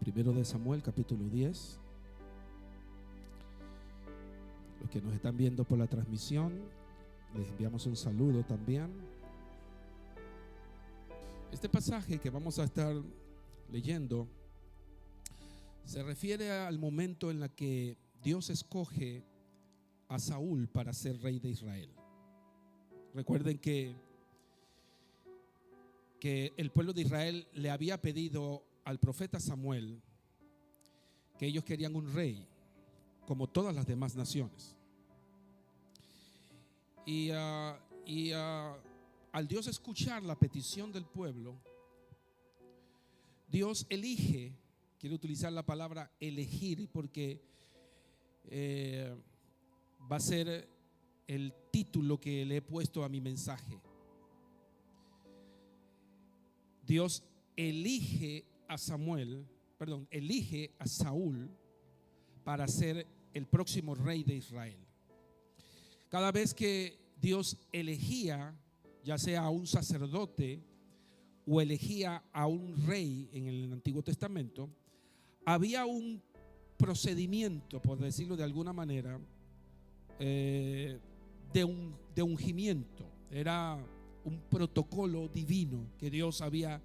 Primero de Samuel, capítulo 10. Los que nos están viendo por la transmisión, les enviamos un saludo también. Este pasaje que vamos a estar leyendo se refiere al momento en el que Dios escoge a Saúl para ser rey de Israel. Recuerden que el pueblo de Israel le había pedido al profeta Samuel que ellos querían un rey como todas las demás naciones. Y al Dios escuchar la petición del pueblo, Dios elige, quiero utilizar la palabra elegir porque va a ser el título que le he puesto a mi mensaje. Dios elige a Saúl para ser el próximo rey de Israel. Cada vez que Dios elegía, ya sea a un sacerdote o elegía a un rey en el Antiguo Testamento, había un procedimiento, por decirlo de alguna manera, de ungimiento. Era un protocolo divino que Dios había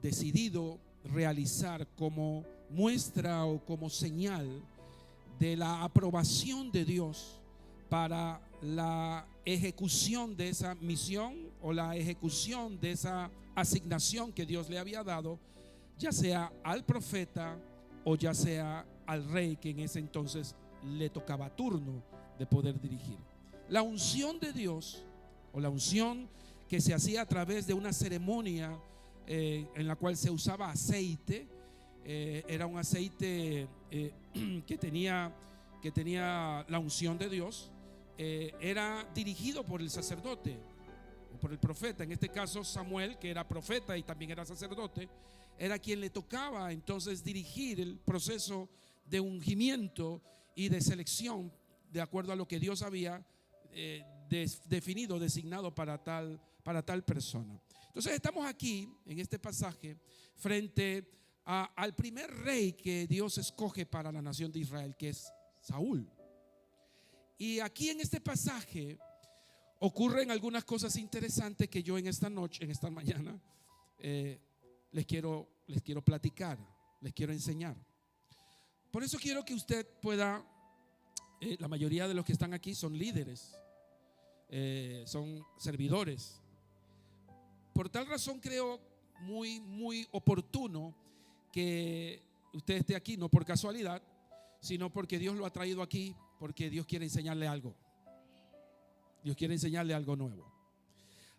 decidido realizar como muestra o como señal de la aprobación de Dios para la ejecución de esa misión o la ejecución de esa asignación que Dios le había dado, ya sea al profeta o ya sea al rey que en ese entonces le tocaba turno de poder dirigir. La unción de Dios, o la unción que se hacía a través de una ceremonia en la cual se usaba aceite, era un aceite que tenía la unción de Dios, era dirigido por el sacerdote, por el profeta. En este caso Samuel, que era profeta y también era sacerdote, era quien le tocaba entonces dirigir el proceso de ungimiento y de selección de acuerdo a lo que Dios había definido, designado para tal persona. Entonces estamos aquí en este pasaje frente al primer rey que Dios escoge para la nación de Israel, que es Saúl. Y aquí en este pasaje ocurren algunas cosas interesantes que yo en esta mañana les quiero platicar, les quiero enseñar. Por eso quiero que usted pueda, la mayoría de los que están aquí son líderes, son servidores. Por tal razón creo muy oportuno que usted esté aquí, no por casualidad, sino porque Dios lo ha traído aquí, porque Dios quiere enseñarle algo. Dios quiere enseñarle algo nuevo.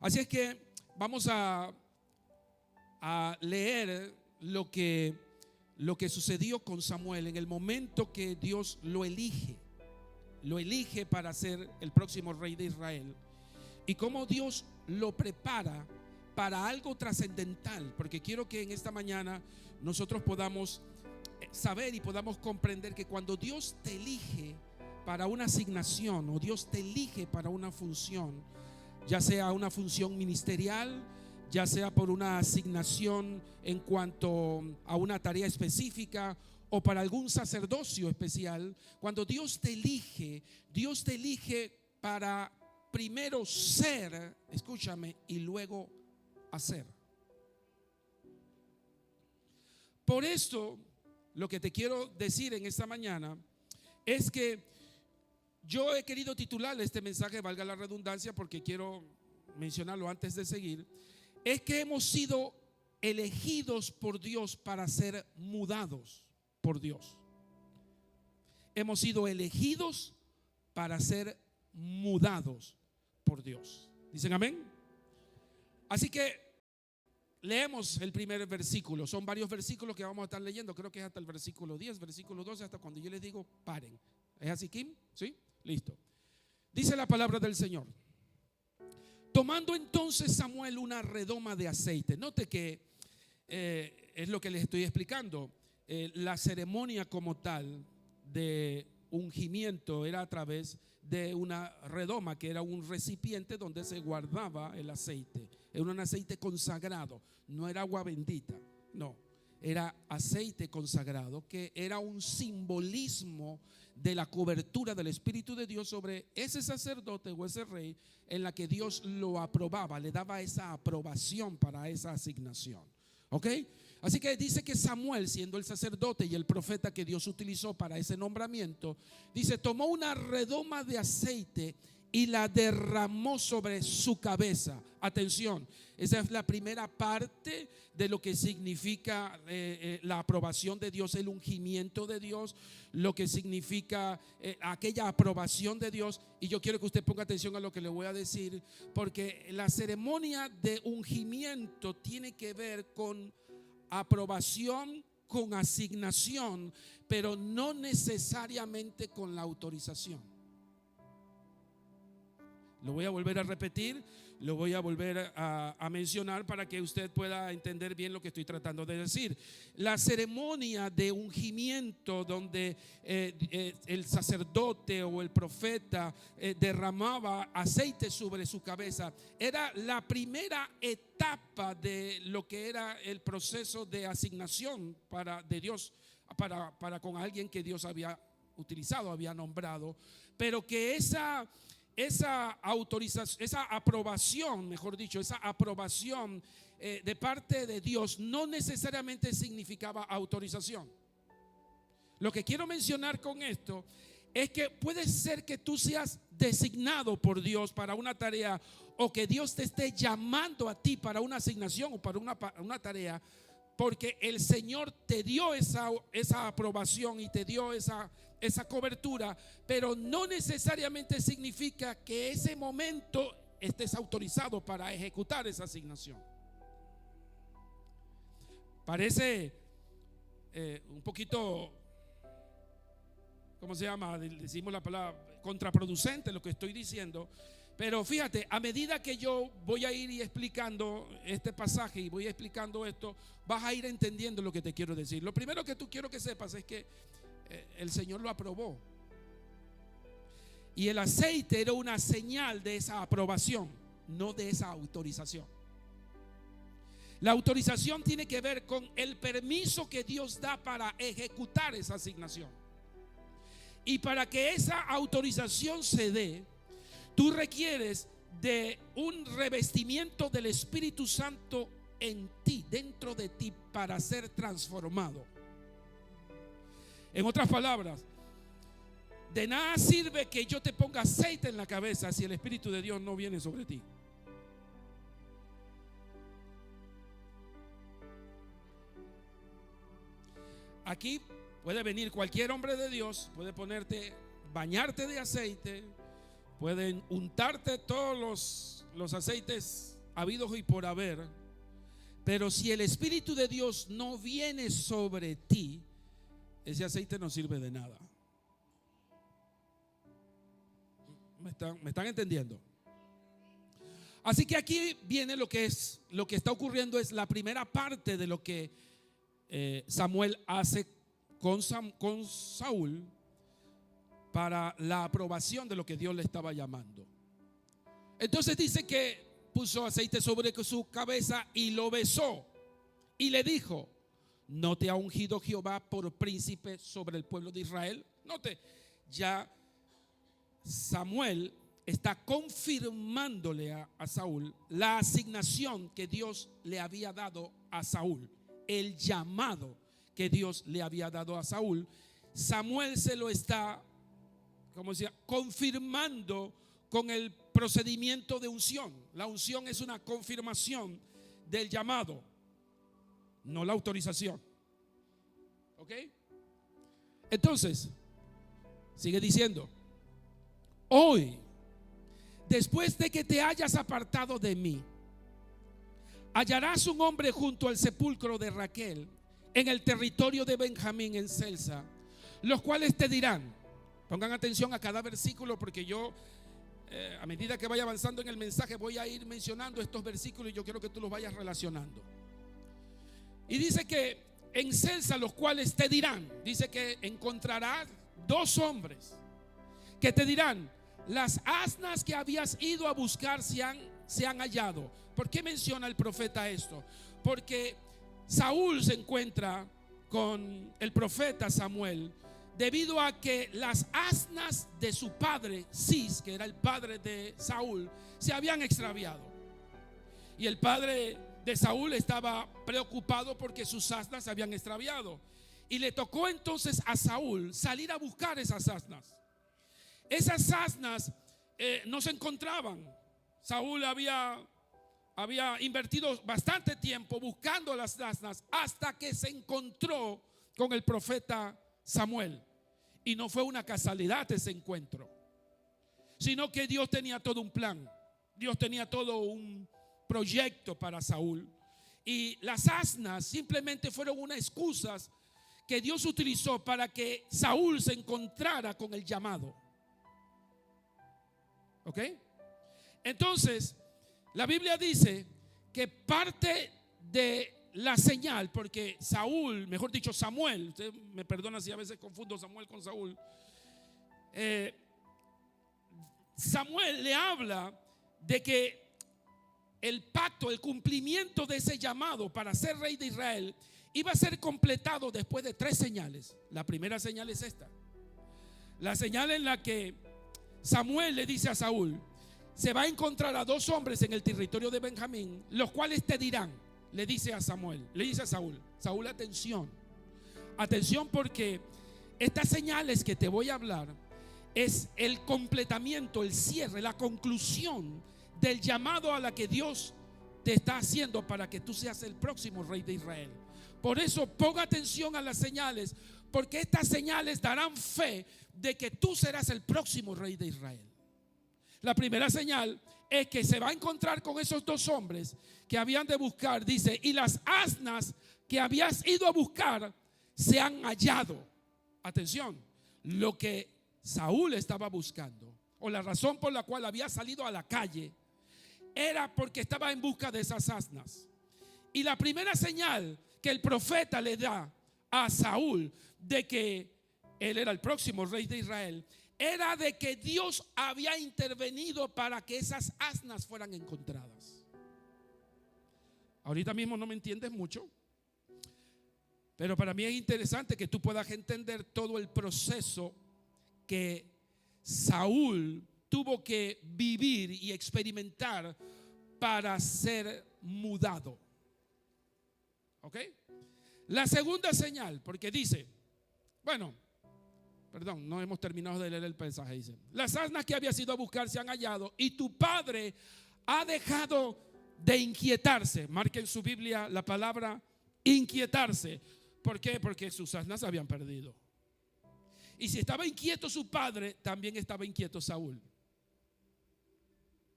Así es que vamos a leer lo que sucedió con Samuel en el momento que Dios lo elige para ser el próximo rey de Israel, y cómo Dios lo prepara para algo trascendental, porque quiero que en esta mañana nosotros podamos saber y podamos comprender que cuando Dios te elige para una asignación o Dios te elige para una función, ya sea una función ministerial, ya sea por una asignación en cuanto a una tarea específica o para algún sacerdocio especial, cuando Dios te elige para primero ser, escúchame, y luego hacer. Por esto, lo que te quiero decir en esta mañana es que yo he querido titular este mensaje, valga la redundancia, porque quiero mencionarlo antes de seguir, es que hemos sido elegidos por Dios para ser mudados por Dios. Hemos sido elegidos para ser mudados por Dios. ¿Dicen amén? Así que leemos el primer versículo. Son varios versículos que vamos a estar leyendo. Creo que es hasta el versículo 10, versículo 12, hasta cuando yo les digo paren. ¿Es así, Kim? ¿Sí? Listo. Dice la palabra del Señor: tomando entonces Samuel una redoma de aceite. Note que es lo que les estoy explicando. La ceremonia como tal de ungimiento era a través de una redoma, que era un recipiente donde se guardaba el aceite. Era un aceite consagrado, no era agua bendita, no. era aceite consagrado, que era un simbolismo de la cobertura del Espíritu de Dios sobre ese sacerdote o ese rey, en la que Dios lo aprobaba, le daba esa aprobación para esa asignación. ¿Ok? Así que dice que Samuel, siendo el sacerdote y el profeta que Dios utilizó para ese nombramiento, dice, tomó una redoma de aceite y la derramó sobre su cabeza. Atención, esa es la primera parte de lo que significa la aprobación de Dios, el ungimiento de Dios, lo que significa aquella aprobación de Dios. Y yo quiero que usted ponga atención a lo que le voy a decir, porque la ceremonia de ungimiento tiene que ver con aprobación, con asignación, pero no necesariamente con la autorización. Lo voy a volver a repetir, lo voy a volver a mencionar para que usted pueda entender bien lo que estoy tratando de decir. La ceremonia de ungimiento, donde el sacerdote o el profeta derramaba aceite sobre su cabeza, era la primera etapa de lo que era el proceso de asignación de Dios para con alguien que Dios había utilizado, había nombrado, pero que esa autorización, esa aprobación, mejor dicho, esa aprobación de parte de Dios no necesariamente significaba autorización. Lo que quiero mencionar con esto es que puede ser que tú seas designado por Dios para una tarea, o que Dios te esté llamando a ti para una asignación o para una tarea, porque el Señor te dio esa aprobación y te dio esa cobertura, pero no necesariamente significa que ese momento estés autorizado para ejecutar esa asignación. Parece un poquito, ¿cómo se llama? Decimos la palabra contraproducente lo que estoy diciendo. Pero fíjate, a medida que yo voy a ir explicando este pasaje y voy explicando esto, vas a ir entendiendo lo que te quiero decir. Lo primero que tú quiero que sepas es que el Señor lo aprobó. Y el aceite era una señal de esa aprobación, no de esa autorización. La autorización tiene que ver con el permiso que Dios da para ejecutar esa asignación. Y para que esa autorización se dé, tú requieres de un revestimiento del Espíritu Santo en ti, dentro de ti, para ser transformado. En otras palabras, de nada sirve que yo te ponga aceite en la cabeza si el Espíritu de Dios no viene sobre ti. Aquí puede venir cualquier hombre de Dios, puede bañarte de aceite, pueden untarte todos los aceites habidos y por haber, pero si el Espíritu de Dios no viene sobre ti, ese aceite no sirve de nada. ¿Me están entendiendo? Así que aquí viene lo que está ocurriendo, es la primera parte de lo que Samuel hace con Saúl para la aprobación de lo que Dios le estaba llamando. Entonces dice que puso aceite sobre su cabeza y lo besó y le dijo: ¿no te ha ungido Jehová por príncipe sobre el pueblo de Israel? Note, ya Samuel está confirmándole a Saúl la asignación que Dios le había dado a Saúl, el llamado que Dios le había dado a Saúl. Samuel se lo está, como decía, confirmando con el procedimiento de unción. La unción es una confirmación del llamado, no la autorización. ¿Ok? Entonces, sigue diciendo: hoy, después de que te hayas apartado de mí, hallarás un hombre junto al sepulcro de Raquel en el territorio de Benjamín, en Selsa, los cuales te dirán. Pongan atención a cada versículo, porque yo a medida que vaya avanzando en el mensaje voy a ir mencionando estos versículos y yo quiero que tú los vayas relacionando. Y dice que en Selsa, los cuales te dirán, dice que encontrarás dos hombres que te dirán: las asnas que habías ido a buscar se han hallado. ¿Por qué menciona el profeta esto? Porque Saúl se encuentra con el profeta Samuel debido a que las asnas de su padre Cis, que era el padre de Saúl, se habían extraviado. Y el padre de Saúl estaba preocupado porque sus asnas se habían extraviado. Y le tocó entonces a Saúl salir a buscar esas asnas. Esas asnas no se encontraban. Saúl había invertido bastante tiempo buscando las asnas hasta que se encontró con el profeta Samuel. Y no fue una casualidad ese encuentro, sino que Dios tenía todo un plan. Dios tenía todo un proyecto para Saúl. Y las asnas simplemente fueron unas excusas que Dios utilizó para que Saúl se encontrara con el llamado. ¿Ok? Entonces, la Biblia dice que parte de la señal, porque Saúl, mejor dicho Samuel, usted me perdona si a veces confundo Samuel con Saúl, Samuel le habla de que el pacto, el cumplimiento de ese llamado para ser rey de Israel iba a ser completado después de 3 señales. La primera señal es esta: la señal en la que Samuel le dice a Saúl: se va a encontrar a 2 hombres en el territorio de Benjamín, los cuales te dirán, le dice a Samuel, le dice a Saúl: Saúl, atención, atención, porque estas señales que te voy a hablar es el completamiento, el cierre, la conclusión del llamado a la que Dios te está haciendo para que tú seas el próximo rey de Israel. Por eso ponga atención a las señales, porque estas señales darán fe de que tú serás el próximo rey de Israel. La primera señal es que se va a encontrar con esos 2 hombres que habían de buscar, dice, y las asnas que habías ido a buscar se han hallado. Atención, lo que Saúl estaba buscando, o la razón por la cual había salido a la calle, era porque estaba en busca de esas asnas. Y la primera señal que el profeta le da a Saúl de que él era el próximo rey de Israel era de que Dios había intervenido para que esas asnas fueran encontradas. Ahorita mismo no me entiendes mucho, pero para mí es interesante que tú puedas entender todo el proceso que Saúl tuvo que vivir y experimentar para ser mudado. ¿Ok? La segunda señal, porque dice, no hemos terminado de leer el mensaje. Dice: las asnas que habías ido a buscar se han hallado y tu padre ha dejado de inquietarse. Marca en su Biblia la palabra inquietarse. ¿Por qué? Porque sus asnas se habían perdido. Y si estaba inquieto su padre, también estaba inquieto Saúl.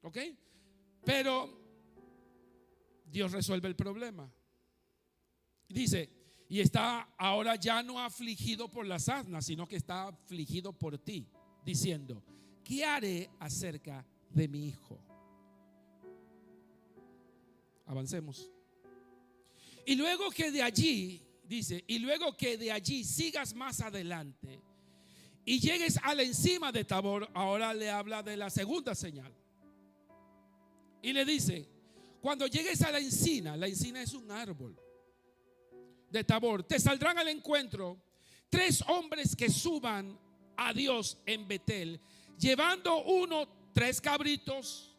¿Ok? Pero Dios resuelve el problema. Dice: y está ahora ya no afligido por las asnas, sino que está afligido por ti, diciendo: ¿qué haré acerca de mi hijo? Avancemos. Y luego que de allí, dice, y luego que de allí sigas más adelante y llegues a la encima de Tabor, ahora le habla de la segunda señal. Y le dice: cuando llegues a la encina es un árbol de Tabor, te saldrán al encuentro 3 hombres que suban a Dios en Betel, llevando uno 3 cabritos,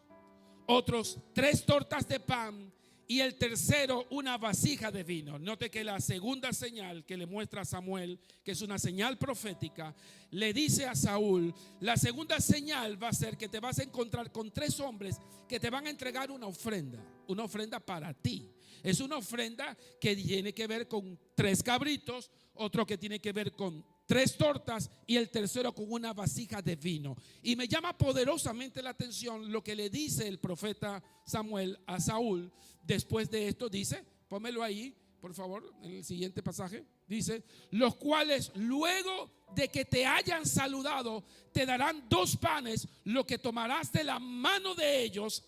otros 3 tortas de pan y el tercero una vasija de vino. Note que la segunda señal que le muestra a Samuel, que es una señal profética, le dice a Saúl: la segunda señal va a ser que te vas a encontrar con 3 hombres que te van a entregar una ofrenda para ti. Es una ofrenda que tiene que ver con 3 cabritos, otro que tiene que ver con 3 tortas y el tercero con una vasija de vino. Y me llama poderosamente la atención lo que le dice el profeta Samuel a Saúl después de esto. Dice, pónmelo ahí por favor, en el siguiente pasaje. Dice: los cuales luego de que te hayan saludado te darán 2 panes, lo que tomarás de la mano de ellos.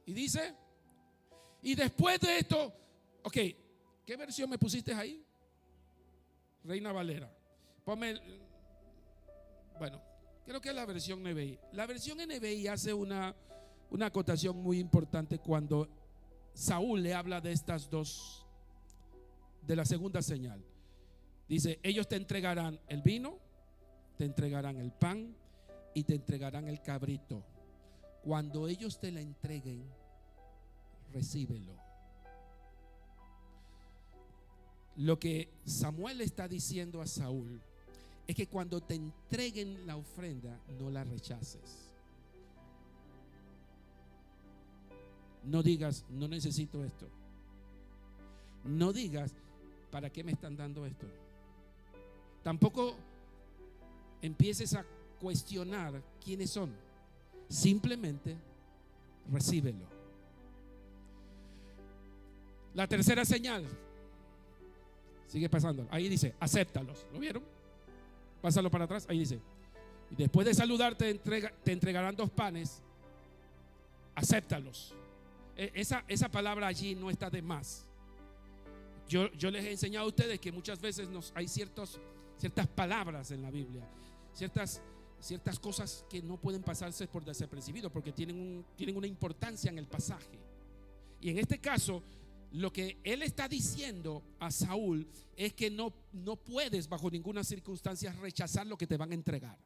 Y dice: y después de esto, ok, ¿qué versión me pusiste ahí? Reina Valera. Ponme, creo que es la versión NBI. La versión NBI hace una acotación muy importante cuando Saúl le habla de estas 2 de la segunda señal. Dice, ellos te entregarán el vino, te entregarán el pan y te entregarán el cabrito. Cuando ellos te la entreguen, recíbelo. Lo que Samuel está diciendo a Saúl es que cuando te entreguen la ofrenda, no la rechaces. No digas, no necesito esto. No digas, ¿para qué me están dando esto? Tampoco empieces a cuestionar quiénes son. Simplemente recíbelo. La tercera señal, sigue pasando. Ahí dice, acéptalos. ¿Lo vieron? Pásalo para atrás. Ahí dice, y después de saludarte te entregarán 2 panes. Acéptalos. Esa palabra allí no está de más. Yo les he enseñado a ustedes que muchas veces hay ciertas palabras en la Biblia, ciertas cosas que no pueden pasarse por desapercibido porque tienen una importancia en el pasaje. Y en este caso, lo que él está diciendo a Saúl es que no puedes bajo ninguna circunstancia rechazar lo que te van a entregar.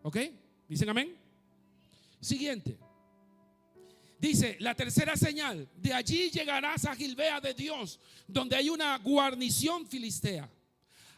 ¿Ok? ¿Dicen amén? Siguiente. Dice, la tercera señal, de allí llegarás a Gilbea de Dios, donde hay una guarnición filistea.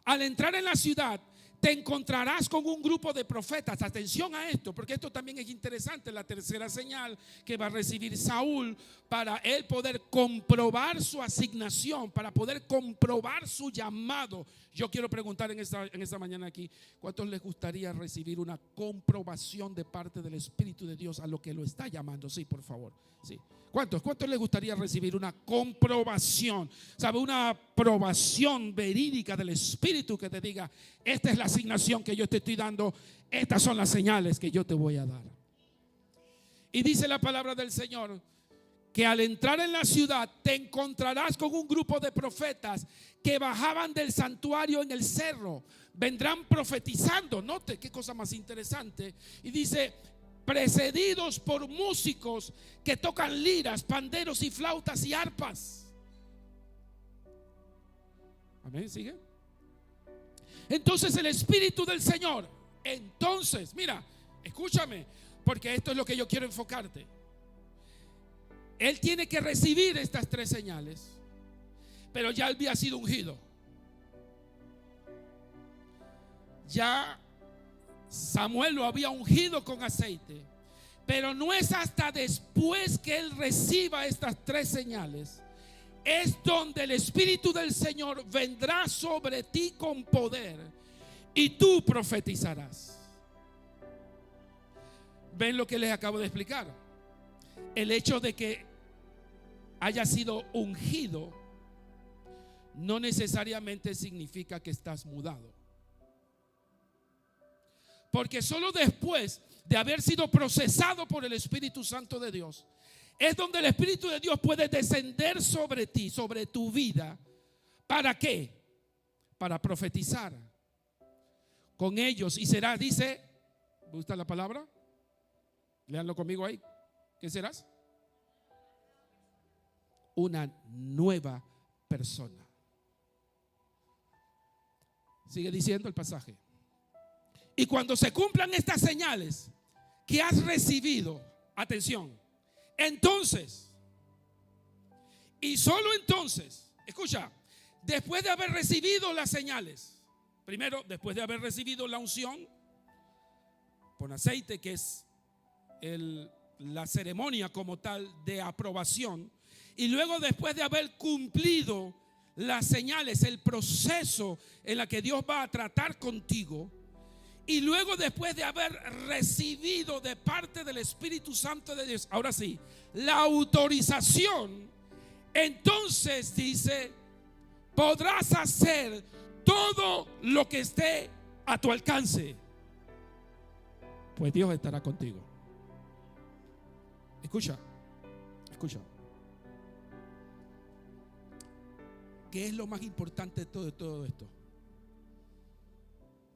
Al entrar en la ciudad, te encontrarás con un grupo de profetas. Atención a esto, porque esto también es interesante. La tercera señal que va a recibir Saúl para él poder comprobar su asignación, para poder comprobar su llamado. Yo quiero preguntar en esta mañana aquí, ¿cuántos les gustaría recibir una comprobación de parte del Espíritu de Dios a lo que lo está llamando? Sí, por favor. Sí. ¿Cuántos les gustaría recibir una comprobación? ¿Sabe? Una aprobación verídica del Espíritu que te diga, esta es la asignación que yo te estoy dando, estas son las señales que yo te voy a dar. Y dice la palabra del Señor que al entrar en la ciudad te encontrarás con un grupo de profetas que bajaban del santuario en el cerro. Vendrán profetizando. Note qué cosa más interesante. Y dice, precedidos por músicos que tocan liras, panderos y flautas y arpas. Amén, sigue. Entonces el Espíritu del Señor, entonces, mira, escúchame, porque esto es lo que yo quiero enfocarte. Él tiene que recibir estas 3 señales, pero ya él había sido ungido. Ya Samuel lo había ungido con aceite, pero no es hasta después que él reciba estas 3 señales, es donde el Espíritu del Señor vendrá sobre ti con poder y tú profetizarás. ¿Ven lo que les acabo de explicar? El hecho de que haya sido ungido no necesariamente significa que estás mudado. Porque solo después de haber sido procesado por el Espíritu Santo de Dios, es donde el Espíritu de Dios puede descender sobre ti, sobre tu vida. ¿Para qué? Para profetizar con ellos. Y será, dice, ¿me gusta la palabra? Léanlo conmigo ahí. ¿Qué serás? Una nueva persona. Sigue diciendo el pasaje. Y cuando se cumplan estas señales que has recibido, atención, entonces, y solo entonces, escucha, después de haber recibido las señales, primero, después de haber recibido la unción con aceite, que es la ceremonia como tal de aprobación, y luego después de haber cumplido las señales, el proceso en la que Dios va a tratar contigo, y luego después de haber recibido de parte del Espíritu Santo de Dios, ahora sí, la autorización, entonces dice, podrás hacer todo lo que esté a tu alcance, pues Dios estará contigo. Escucha. ¿Qué es lo más importante de todo esto?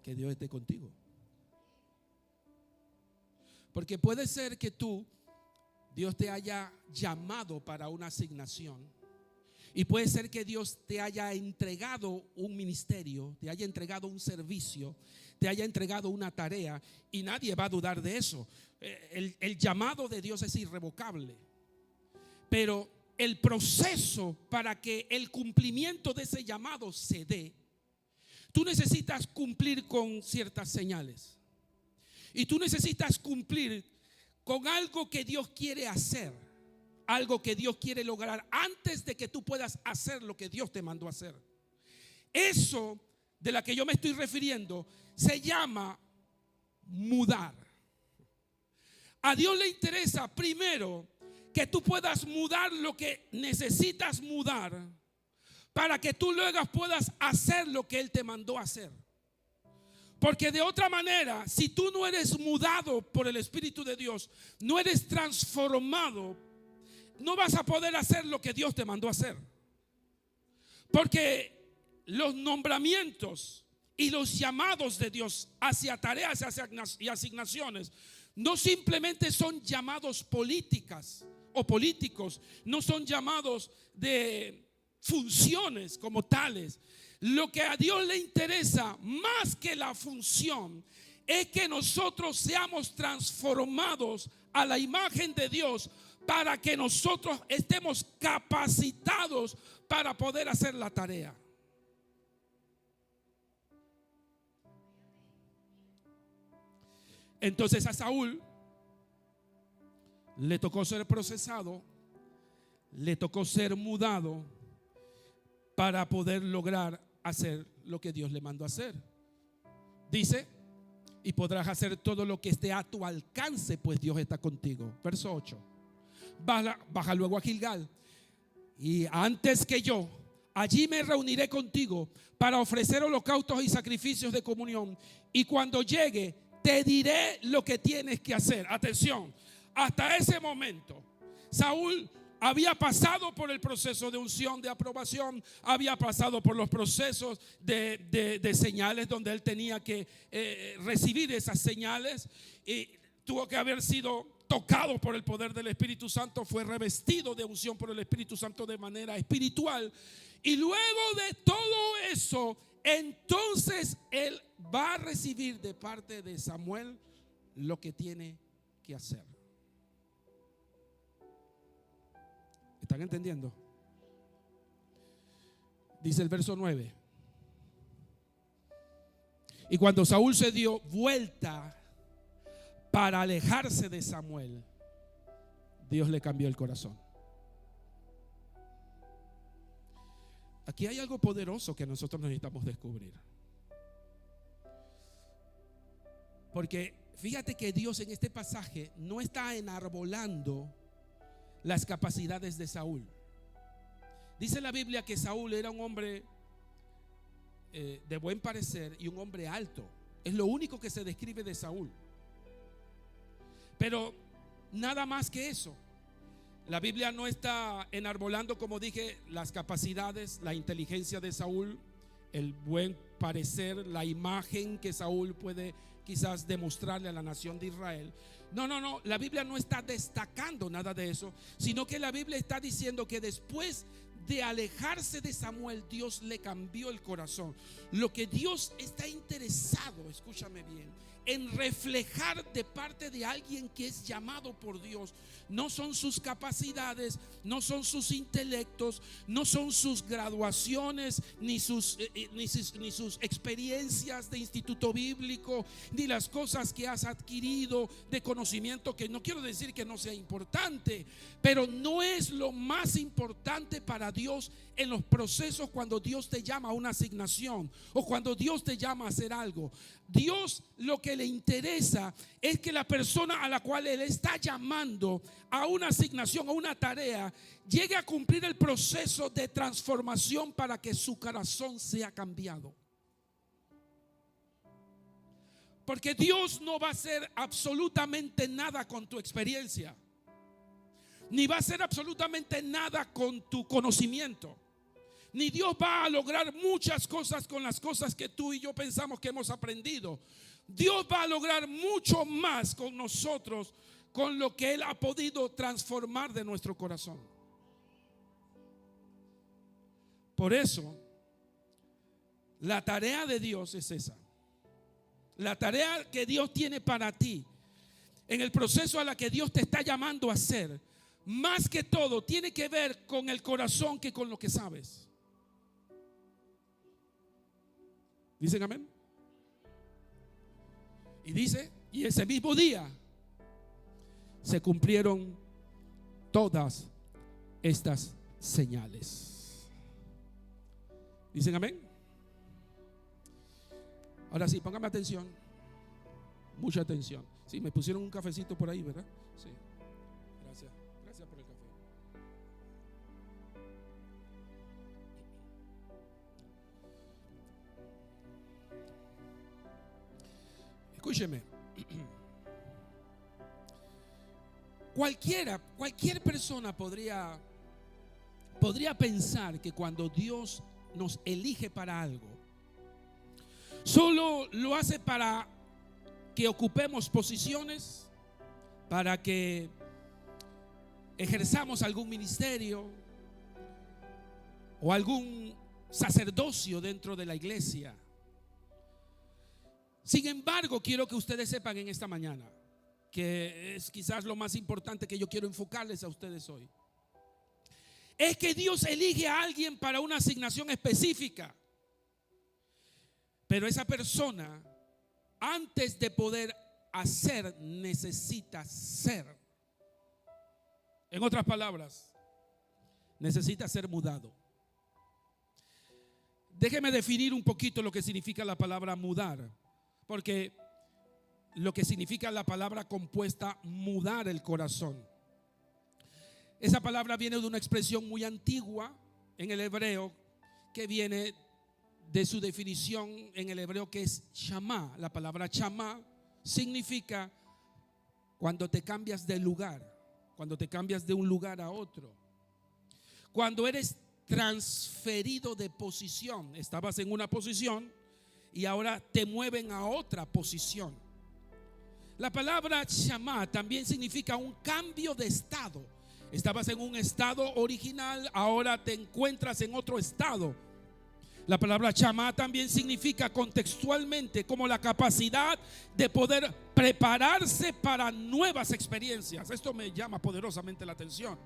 Que Dios esté contigo. Porque puede ser que Dios te haya llamado para una asignación, Y puede ser que Dios te haya entregado un ministerio, te haya entregado un servicio, te haya entregado una tarea, y nadie va a dudar de eso. El llamado de Dios es irrevocable. Pero el proceso para que el cumplimiento de ese llamado se dé, tú necesitas cumplir con ciertas señales. Y tú necesitas cumplir con algo que Dios quiere hacer, algo que Dios quiere lograr antes de que tú puedas hacer lo que Dios te mandó a hacer. Eso de la que yo me estoy refiriendo se llama mudar. A Dios le interesa primero que tú puedas mudar lo que necesitas mudar para que tú luego puedas hacer lo que Él te mandó a hacer. Porque de otra manera, si tú no eres mudado por el Espíritu de Dios, no eres transformado, no vas a poder hacer lo que Dios te mandó a hacer. Porque los nombramientos y los llamados de Dios hacia tareas y asignaciones no simplemente son llamados políticas o políticos, no son llamados de funciones como tales. Lo que a Dios le interesa más que la función es que nosotros seamos transformados a la imagen de Dios, para que nosotros estemos capacitados para poder hacer la tarea. Entonces a Saúl le tocó ser procesado, le tocó ser mudado para poder lograr hacer lo que Dios le mandó a hacer. Dice: y podrás hacer todo lo que esté a tu alcance, pues Dios está contigo. Verso 8. Baja luego a Gilgal, y antes que yo, allí me reuniré contigo para ofrecer holocaustos y sacrificios de comunión. Y cuando llegue, te diré lo que tienes que hacer. Atención, hasta ese momento Saúl había pasado por el proceso de unción, de aprobación, había pasado por los procesos de señales donde él tenía que recibir esas señales, y tuvo que haber sido tocado por el poder del Espíritu Santo, fue revestido de unción por el Espíritu Santo de manera espiritual. Y luego de todo eso, entonces él va a recibir de parte de Samuel lo que tiene que hacer. ¿Están entendiendo? Dice el verso 9: y cuando Saúl se dio vuelta para alejarse de Samuel, Dios le cambió el corazón. Aquí hay algo poderoso que nosotros necesitamos descubrir. Porque fíjate que Dios en este pasaje no está enarbolando las capacidades de Saúl. Dice la Biblia que Saúl era un hombre de buen parecer y un hombre alto. Es lo único que se describe de Saúl. Pero nada más que eso. La Biblia no está enarbolando, como dije, las capacidades, la inteligencia de Saúl, el buen parecer, la imagen que Saúl puede quizás demostrarle a la nación de Israel. No, la Biblia no está destacando nada de eso, sino que la Biblia está diciendo que después de alejarse de Samuel, Dios le cambió el corazón. Lo que Dios está interesado, escúchame bien, en reflejar de parte de alguien que es llamado por Dios, no son sus capacidades, no son sus intelectos, no son sus graduaciones, ni sus experiencias de instituto bíblico, ni las cosas que has adquirido de conocimiento, que no quiero decir que no sea importante, pero no es lo más importante para Dios en los procesos cuando Dios te llama a una asignación o cuando Dios te llama a hacer algo. Dios lo que le interesa es que la persona a la cual Él está llamando a una asignación, a una tarea, llegue a cumplir el proceso de transformación para que su corazón sea cambiado. Porque Dios no va a hacer absolutamente nada con tu experiencia, ni va a hacer absolutamente nada con tu conocimiento. Ni Dios va a lograr muchas cosas con las cosas que tú y yo pensamos que hemos aprendido. Dios va a lograr mucho más con nosotros, con lo que Él ha podido transformar de nuestro corazón. Por eso, la tarea de Dios es esa. La tarea que Dios tiene para ti, en el proceso a la que Dios te está llamando a hacer, más que todo, tiene que ver con el corazón que con lo que sabes. ¿Dicen amén? Y dice, y ese mismo día se cumplieron todas estas señales. ¿Dicen amén? Ahora sí, póngame atención. Mucha atención. Sí, me pusieron un cafecito por ahí, ¿verdad? Sí. Gracias. Gracias por el café. Escúcheme. Cualquier persona podría pensar que cuando Dios nos elige para algo, solo lo hace para que ocupemos posiciones, para que ejerzamos algún ministerio o algún sacerdocio dentro de la iglesia. Sin embargo, quiero que ustedes sepan en esta mañana, que es quizás lo más importante que yo quiero enfocarles a ustedes hoy, es que Dios elige a alguien para una asignación específica. Pero esa persona, antes de poder hacer, necesita ser. En otras palabras, necesita ser mudado. Déjeme definir un poquito lo que significa la palabra mudar, porque lo que significa la palabra compuesta mudar el corazón. Esa palabra viene de una expresión muy antigua en el hebreo, que viene de su definición en el hebreo, que es chamá. La palabra chamá significa cuando te cambias de lugar, cuando te cambias de un lugar a otro, cuando eres transferido de posición. Estabas en una posición y ahora te mueven a otra posición. La palabra chamá también significa un cambio de estado. Estabas en un estado original, ahora te encuentras en otro estado. La palabra chamá también significa contextualmente como la capacidad de poder prepararse para nuevas experiencias. Esto me llama poderosamente la atención,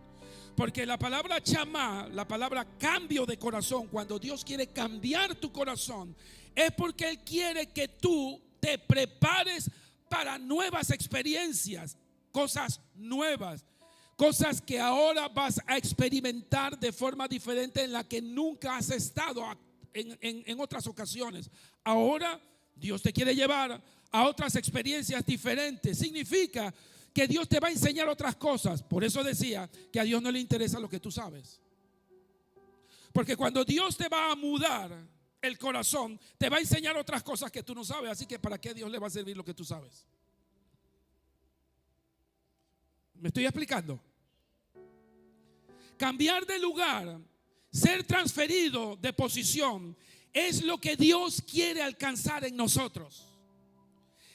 porque la palabra chamá, la palabra cambio de corazón, cuando Dios quiere cambiar tu corazón, es porque Él quiere que tú te prepares para nuevas experiencias, cosas nuevas, cosas que ahora vas a experimentar de forma diferente en la que nunca has estado en otras ocasiones. Ahora Dios te quiere llevar a otras experiencias diferentes. Significa que Dios te va a enseñar otras cosas. Por eso decía que a Dios no le interesa lo que tú sabes, porque cuando Dios te va a mudar el corazón, te va a enseñar otras cosas que tú no sabes. Así que ¿para qué Dios le va a servir lo que tú sabes? ¿Me estoy explicando? Cambiar de lugar, ser transferido de posición, es lo que Dios quiere alcanzar en nosotros.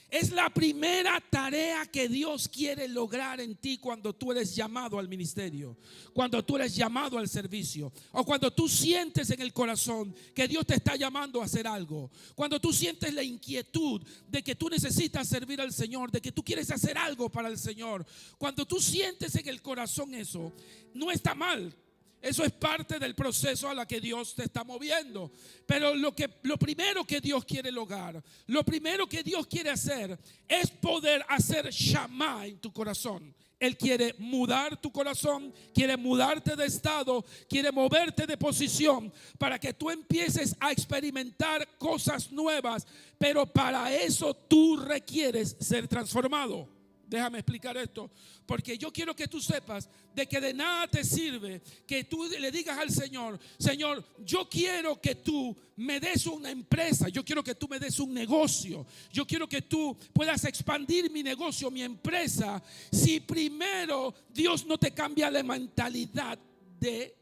Es la primera tarea que Dios quiere lograr en ti cuando tú eres llamado al ministerio, cuando tú eres llamado al servicio, o cuando tú sientes en el corazón que Dios te está llamando a hacer algo, cuando tú sientes la inquietud de que tú necesitas servir al Señor, de que tú quieres hacer algo para el Señor. Cuando tú sientes en el corazón eso, no está mal. Eso es parte del proceso a la que Dios te está moviendo. Pero lo primero que Dios quiere lograr, lo primero que Dios quiere hacer, es poder hacer chamá en tu corazón. Él quiere mudar tu corazón, quiere mudarte de estado, quiere moverte de posición para que tú empieces a experimentar cosas nuevas. Pero para eso tú requieres ser transformado. Déjame explicar esto, porque yo quiero que tú sepas de que de nada te sirve que tú le digas al Señor: Señor, yo quiero que tú me des una empresa, yo quiero que tú me des un negocio, yo quiero que tú puedas expandir mi negocio, mi empresa, si primero Dios no te cambia la mentalidad ¿de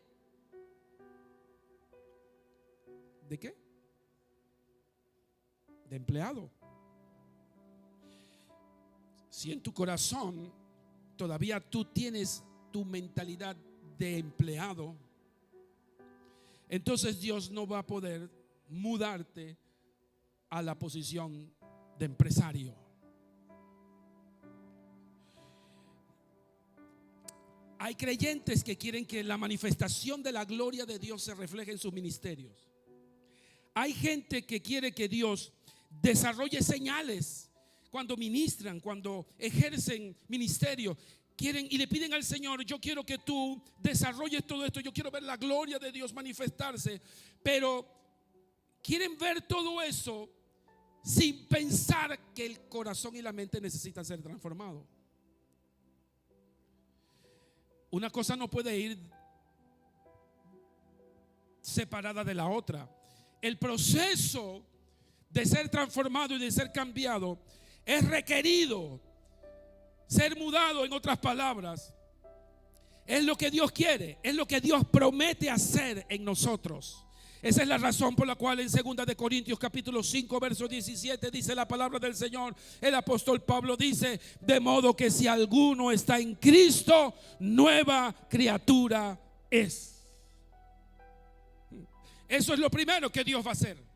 qué? De empleado. Si en tu corazón todavía tú tienes tu mentalidad de empleado, entonces Dios no va a poder mudarte a la posición de empresario. Hay creyentes que quieren que la manifestación de la gloria de Dios se refleje en sus ministerios. Hay gente que quiere que Dios desarrolle señales cuando ministran, cuando ejercen ministerio. Quieren y le piden al Señor: yo quiero que tú desarrolles todo esto, yo quiero ver la gloria de Dios manifestarse. Pero quieren ver todo eso sin pensar que el corazón y la mente necesitan ser transformados. Una cosa no puede ir separada de la otra. El proceso de ser transformado y de ser cambiado es requerido. Ser mudado, en otras palabras, es lo que Dios quiere, es lo que Dios promete hacer en nosotros. Esa es la razón por la cual en 2 de Corintios capítulo 5 verso 17 dice la palabra del Señor. El apóstol Pablo dice: de modo que si alguno está en Cristo, nueva criatura es. Eso es lo primero que Dios va a hacer.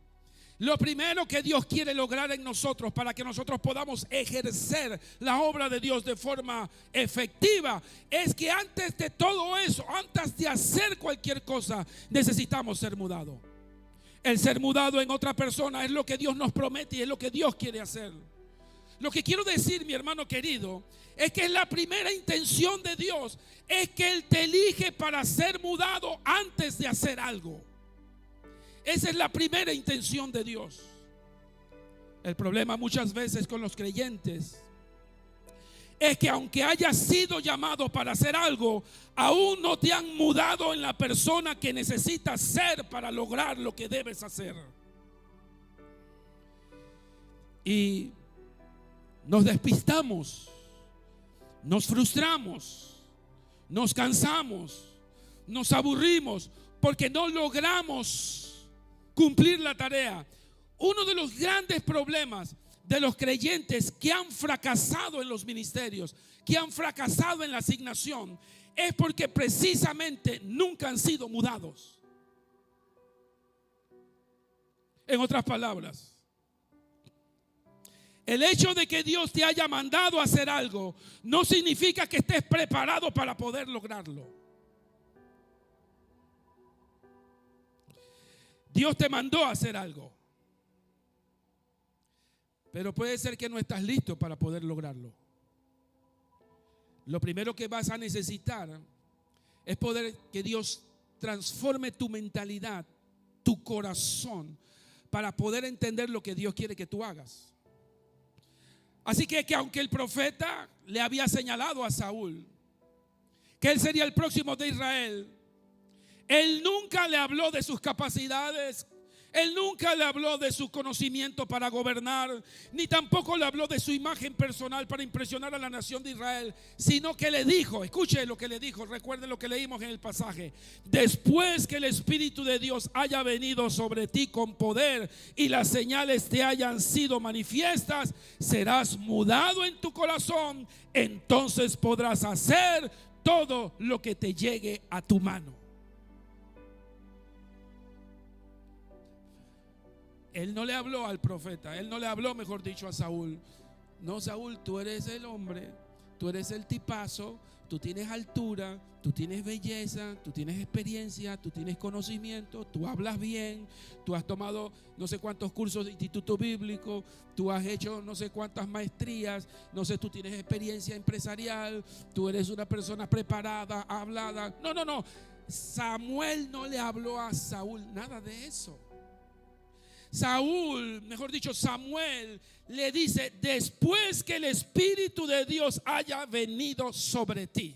Lo primero que Dios quiere lograr en nosotros para que nosotros podamos ejercer la obra de Dios de forma efectiva es que antes de todo eso, antes de hacer cualquier cosa, necesitamos ser mudados. El ser mudado en otra persona es lo que Dios nos promete y es lo que Dios quiere hacer. Lo que quiero decir, mi hermano querido, es que la primera intención de Dios es que Él te elige para ser mudado antes de hacer algo. Esa es la primera intención de Dios. El problema muchas veces con los creyentes es que aunque hayas sido llamado para hacer algo, aún no te han mudado en la persona que necesitas ser para lograr lo que debes hacer. Y nos despistamos, nos frustramos, nos cansamos, nos aburrimos porque no logramos cumplir la tarea. Uno de los grandes problemas de los creyentes que han fracasado en los ministerios, que han fracasado en la asignación, es porque precisamente nunca han sido mudados. En otras palabras, el hecho de que Dios te haya mandado a hacer algo no significa que estés preparado para poder lograrlo. Dios te mandó a hacer algo, pero puede ser que no estás listo para poder lograrlo. Lo primero que vas a necesitar es poder que Dios transforme tu mentalidad, tu corazón, para poder entender lo que Dios quiere que tú hagas. Así que aunque el profeta le había señalado a Saúl que él sería el próximo de Israel, él nunca le habló de sus capacidades, él nunca le habló de su conocimiento para gobernar, ni tampoco le habló de su imagen personal para impresionar a la nación de Israel, sino que le dijo, escuche lo que le dijo, recuerden lo que leímos en el pasaje: después que el Espíritu de Dios haya venido sobre ti con poder y las señales te hayan sido manifiestas, serás mudado en tu corazón, entonces podrás hacer todo lo que te llegue a tu mano. Él no le habló al profeta, él no le habló, mejor dicho, a Saúl. No, Saúl, tú eres el hombre, tú eres el tipazo, tú tienes altura, tú tienes belleza, tú tienes experiencia, tú tienes conocimiento, tú hablas bien, tú has tomado no sé cuántos cursos de instituto bíblico, tú has hecho no sé cuántas maestrías, no sé, tú tienes experiencia empresarial, tú eres una persona preparada, hablada. No. Samuel no le habló a Saúl nada de eso. Samuel le dice: después que el Espíritu de Dios haya venido sobre ti.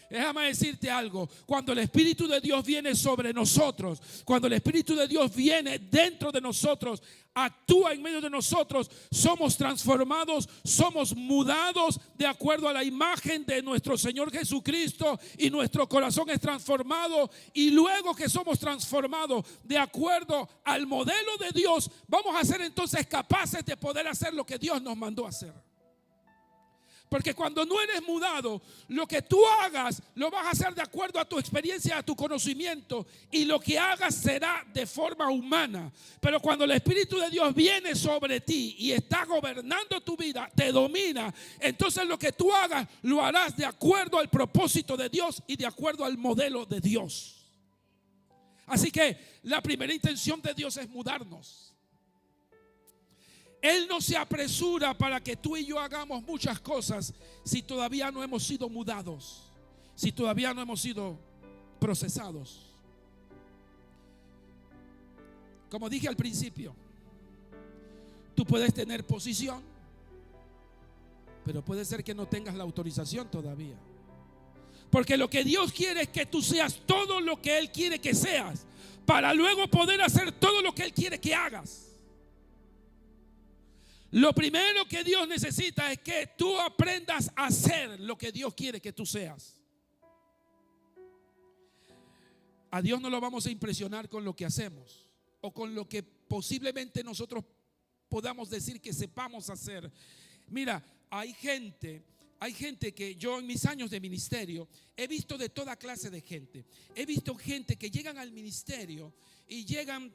Déjame decirte algo: cuando el Espíritu de Dios viene sobre nosotros, cuando el Espíritu de Dios viene dentro de nosotros, actúa en medio de nosotros, somos transformados, somos mudados de acuerdo a la imagen de nuestro Señor Jesucristo, y nuestro corazón es transformado. Y luego que somos transformados de acuerdo al modelo de Dios, vamos a ser entonces capaces de poder hacer lo que Dios nos mandó a hacer. Porque cuando no eres mudado, lo que tú hagas lo vas a hacer de acuerdo a tu experiencia, a tu conocimiento, y lo que hagas será de forma humana. Pero cuando el Espíritu de Dios viene sobre ti y está gobernando tu vida, te domina, entonces lo que tú hagas lo harás de acuerdo al propósito de Dios y de acuerdo al modelo de Dios. Así que la primera intención de Dios es mudarnos. Él no se apresura para que tú y yo hagamos muchas cosas si todavía no hemos sido mudados, si todavía no hemos sido procesados. Como dije al principio, tú puedes tener posición, pero puede ser que no tengas la autorización todavía. Porque lo que Dios quiere es que tú seas todo lo que Él quiere que seas, para luego poder hacer todo lo que Él quiere que hagas. Lo primero que Dios necesita es que tú aprendas a hacer lo que Dios quiere que tú seas. A Dios no lo vamos a impresionar con lo que hacemos o con lo que posiblemente nosotros podamos decir que sepamos hacer. Mira, hay gente que yo en mis años de ministerio he visto de toda clase de gente. He visto gente que llegan al ministerio y llegan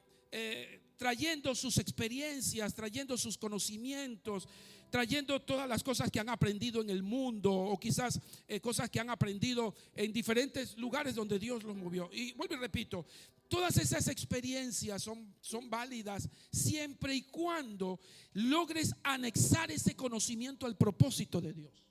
trayendo sus experiencias, trayendo sus conocimientos, trayendo todas las cosas que han aprendido en el mundo, o quizás cosas que han aprendido en diferentes lugares donde Dios los movió. Y vuelvo y repito, todas esas experiencias son válidas siempre y cuando logres anexar ese conocimiento al propósito de Dios.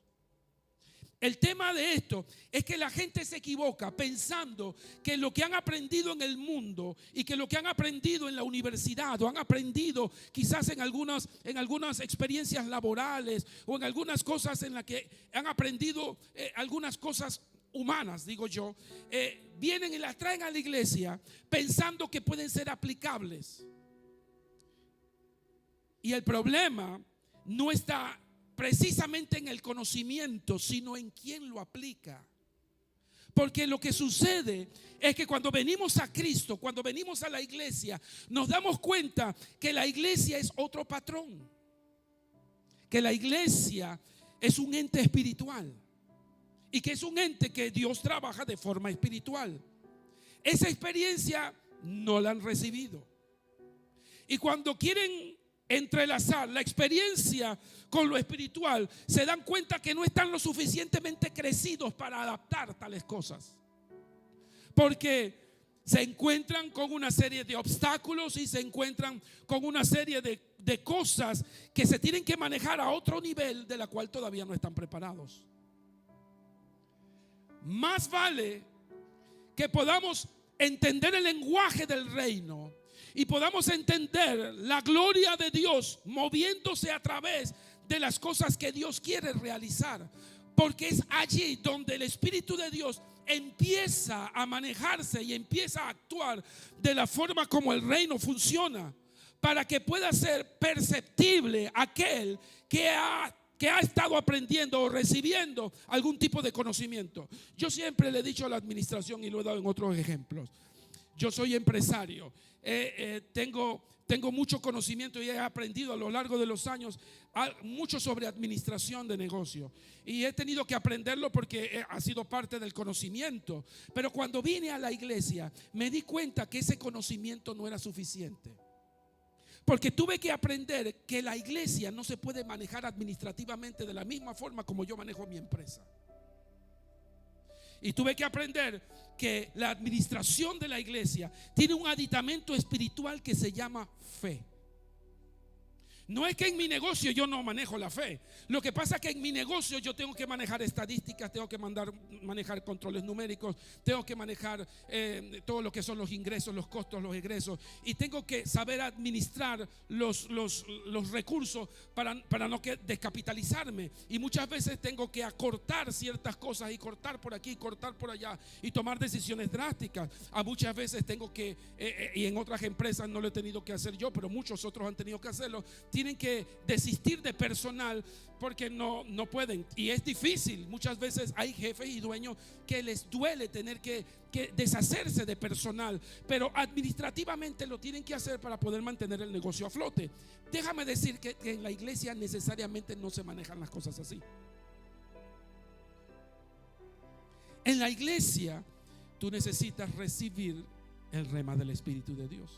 El tema de esto es que la gente se equivoca pensando que lo que han aprendido en el mundo y que lo que han aprendido en la universidad o han aprendido quizás en algunas experiencias laborales o en algunas cosas en las que han aprendido algunas cosas humanas, digo yo, vienen y las traen a la iglesia pensando que pueden ser aplicables. Y el problema no está precisamente en el conocimiento, sino en quién lo aplica. Porque lo que sucede es que cuando venimos a Cristo, cuando venimos a la iglesia, nos damos cuenta que la iglesia es otro patrón, que la iglesia es un ente espiritual y que es un ente que Dios trabaja de forma espiritual. Esa experiencia no la han recibido, y cuando quieren entrelazar la experiencia con lo espiritual, se dan cuenta que no están lo suficientemente crecidos para adaptar tales cosas, porque se encuentran con una serie de obstáculos y se encuentran con una serie de cosas que se tienen que manejar a otro nivel de la cual todavía no están preparados. Más vale que podamos entender el lenguaje del reino y podamos entender la gloria de Dios moviéndose a través de las cosas que Dios quiere realizar, porque es allí donde el Espíritu de Dios empieza a manejarse y empieza a actuar de la forma como el reino funciona, para que pueda ser perceptible aquel que ha estado aprendiendo o recibiendo algún tipo de conocimiento. Yo siempre le he dicho a la administración, y lo he dado en otros ejemplos, yo soy empresario, tengo mucho conocimiento y he aprendido a lo largo de los años mucho sobre administración de negocio, y he tenido que aprenderlo porque ha sido parte del conocimiento. Pero cuando vine a la iglesia me di cuenta que ese conocimiento no era suficiente, porque tuve que aprender que la iglesia no se puede manejar administrativamente de la misma forma como yo manejo mi empresa. Y tuve que aprender que la administración de la iglesia tiene un aditamento espiritual que se llama fe. No es que en mi negocio yo no manejo la fe. Lo que pasa es que en mi negocio yo tengo que manejar estadísticas, tengo que manejar controles numéricos, tengo que manejar todo lo que son los ingresos, los costos, los egresos, y tengo que saber administrar los recursos para no descapitalizarme. Y muchas veces tengo que acortar ciertas cosas y cortar por aquí, cortar por allá y tomar decisiones drásticas. Muchas veces tengo que, y en otras empresas no lo he tenido que hacer yo, pero muchos otros han tenido que hacerlo, tienen que desistir de personal porque no pueden, y es difícil. Muchas veces hay jefes y dueños que les duele tener que deshacerse de personal, pero administrativamente lo tienen que hacer para poder mantener el negocio a flote. Déjame decir que en la iglesia necesariamente no se manejan las cosas así. En la iglesia, tú necesitas recibir el rema del Espíritu de Dios.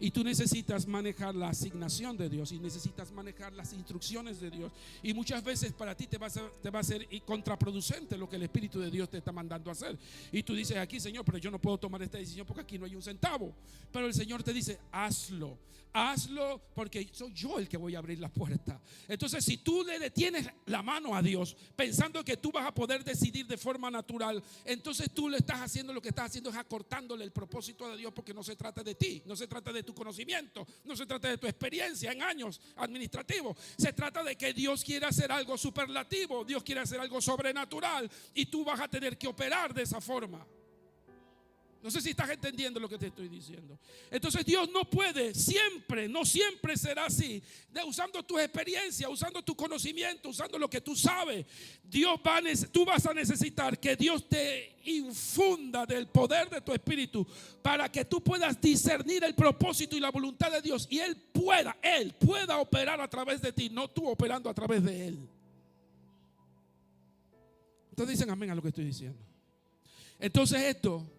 Y tú necesitas manejar la asignación de Dios y necesitas manejar las instrucciones de Dios. Y muchas veces para ti te va a ser contraproducente lo que el Espíritu de Dios te está mandando a hacer. Y tú dices aquí, Señor, pero yo no puedo tomar esta decisión porque aquí no hay un centavo. Pero el Señor te dice, hazlo. Hazlo porque soy yo el que voy a abrir la puerta. Entonces, si tú le detienes la mano a Dios pensando que tú vas a poder decidir de forma natural, entonces tú le estás haciendo, lo que estás haciendo es acortándole el propósito de Dios, porque no se trata de ti, no se trata de tu conocimiento, no se trata de tu experiencia en años administrativos. Se trata de que Dios quiere hacer algo superlativo, Dios quiere hacer algo sobrenatural, y tú vas a tener que operar de esa forma. No sé si estás entendiendo lo que te estoy diciendo. Entonces Dios no puede siempre, no siempre será así, usando tu experiencia, usando tu conocimiento, usando lo que tú sabes. Tú vas a necesitar que Dios te infunda del poder de tu espíritu para que tú puedas discernir el propósito y la voluntad de Dios, y Él pueda operar a través de ti, no tú operando a través de Él. Entonces dicen amén a lo que estoy diciendo. Entonces esto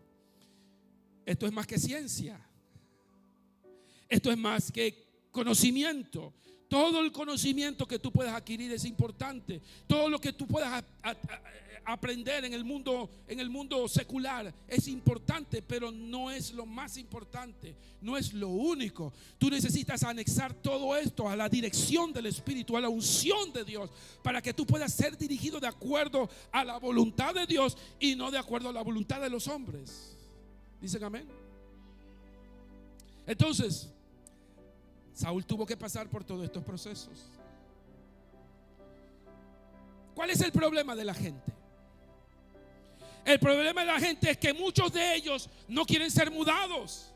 es más que ciencia. Esto es más que conocimiento. Todo el conocimiento que tú puedas adquirir es importante. Todo lo que tú puedas aprender en el mundo secular es importante, pero no es lo más importante, no es lo único. Tú necesitas anexar todo esto a la dirección del Espíritu, a la unción de Dios, para que tú puedas ser dirigido de acuerdo a la voluntad de Dios y no de acuerdo a la voluntad de los hombres. ¿Dicen amén? Entonces, Saúl tuvo que pasar por todos estos procesos. ¿Cuál es el problema de la gente? El problema de la gente es que muchos de ellos no quieren ser mudados.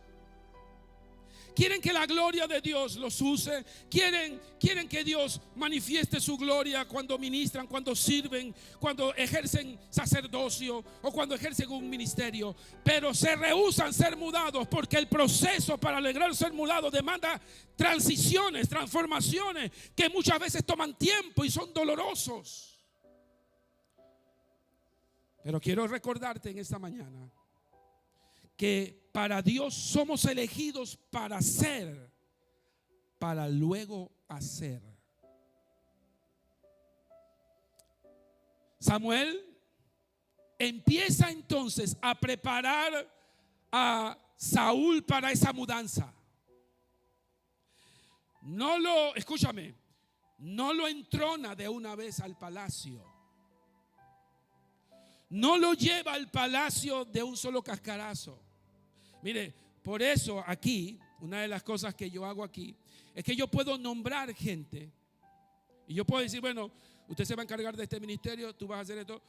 Quieren que la gloria de Dios los use. Quieren que Dios manifieste su gloria cuando ministran, cuando sirven, cuando ejercen sacerdocio o cuando ejercen un ministerio. Pero se rehúsan ser mudados porque el proceso para lograr ser mudados demanda transiciones, transformaciones que muchas veces toman tiempo y son dolorosos. Pero quiero recordarte en esta mañana que para Dios somos elegidos para ser, para luego hacer. Samuel empieza entonces a preparar a Saúl para esa mudanza. Escúchame, no lo entrona de una vez al palacio. No lo lleva al palacio de un solo cascarazo. Mire, por eso aquí, una de las cosas que yo hago aquí es que yo puedo nombrar gente. Y yo puedo decir, bueno, usted se va a encargar de este ministerio, tú vas a hacer esto.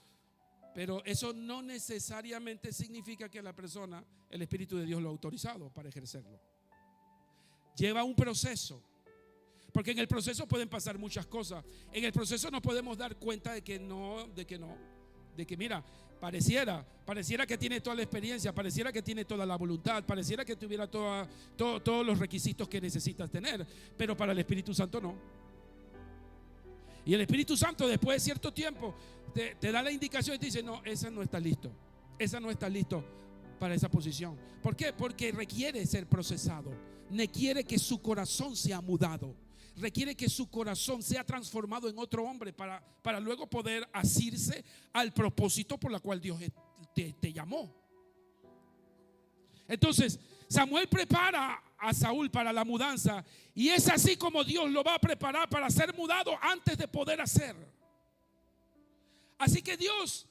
Pero eso no necesariamente significa que la persona, el Espíritu de Dios lo ha autorizado para ejercerlo. Lleva un proceso. Porque en el proceso pueden pasar muchas cosas. En el proceso nos podemos dar cuenta de que mira, pareciera que tiene toda la experiencia, pareciera que tiene toda la voluntad, pareciera que tuviera todos los requisitos que necesitas tener, pero para el Espíritu Santo no. Y el Espíritu Santo, después de cierto tiempo, te da la indicación y te dice, no, esa no está listo para esa posición. ¿Por qué? Porque requiere ser procesado, requiere que su corazón sea mudado, requiere que su corazón sea transformado en otro hombre para luego poder asirse al propósito por la cual Dios te llamó. Entonces Samuel prepara a Saúl para la mudanza, y es así como Dios lo va a preparar para ser mudado antes de poder hacer. Así que Dios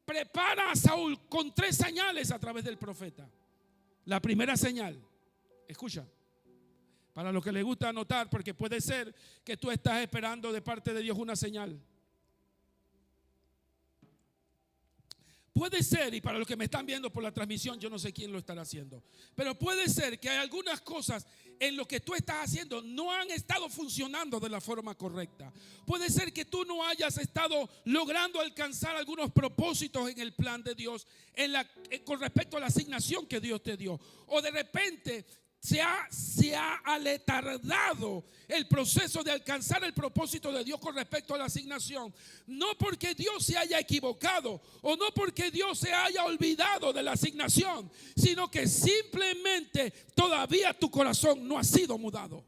prepara a Saúl con 3 señales a través del profeta. La primera señal, escucha, para los que les gusta anotar, porque puede ser que tú estás esperando de parte de Dios una señal. Puede ser, y para los que me están viendo por la transmisión, yo no sé quién lo estará haciendo, pero puede ser que hay algunas cosas en lo que tú estás haciendo no han estado funcionando de la forma correcta. Puede ser que tú no hayas estado logrando alcanzar algunos propósitos en el plan de Dios con respecto a la asignación que Dios te dio. O de repente se ha aletardado el proceso de alcanzar el propósito de Dios con respecto a la asignación. No porque Dios se haya equivocado o no porque Dios se haya olvidado de la asignación, sino que simplemente todavía tu corazón no ha sido mudado.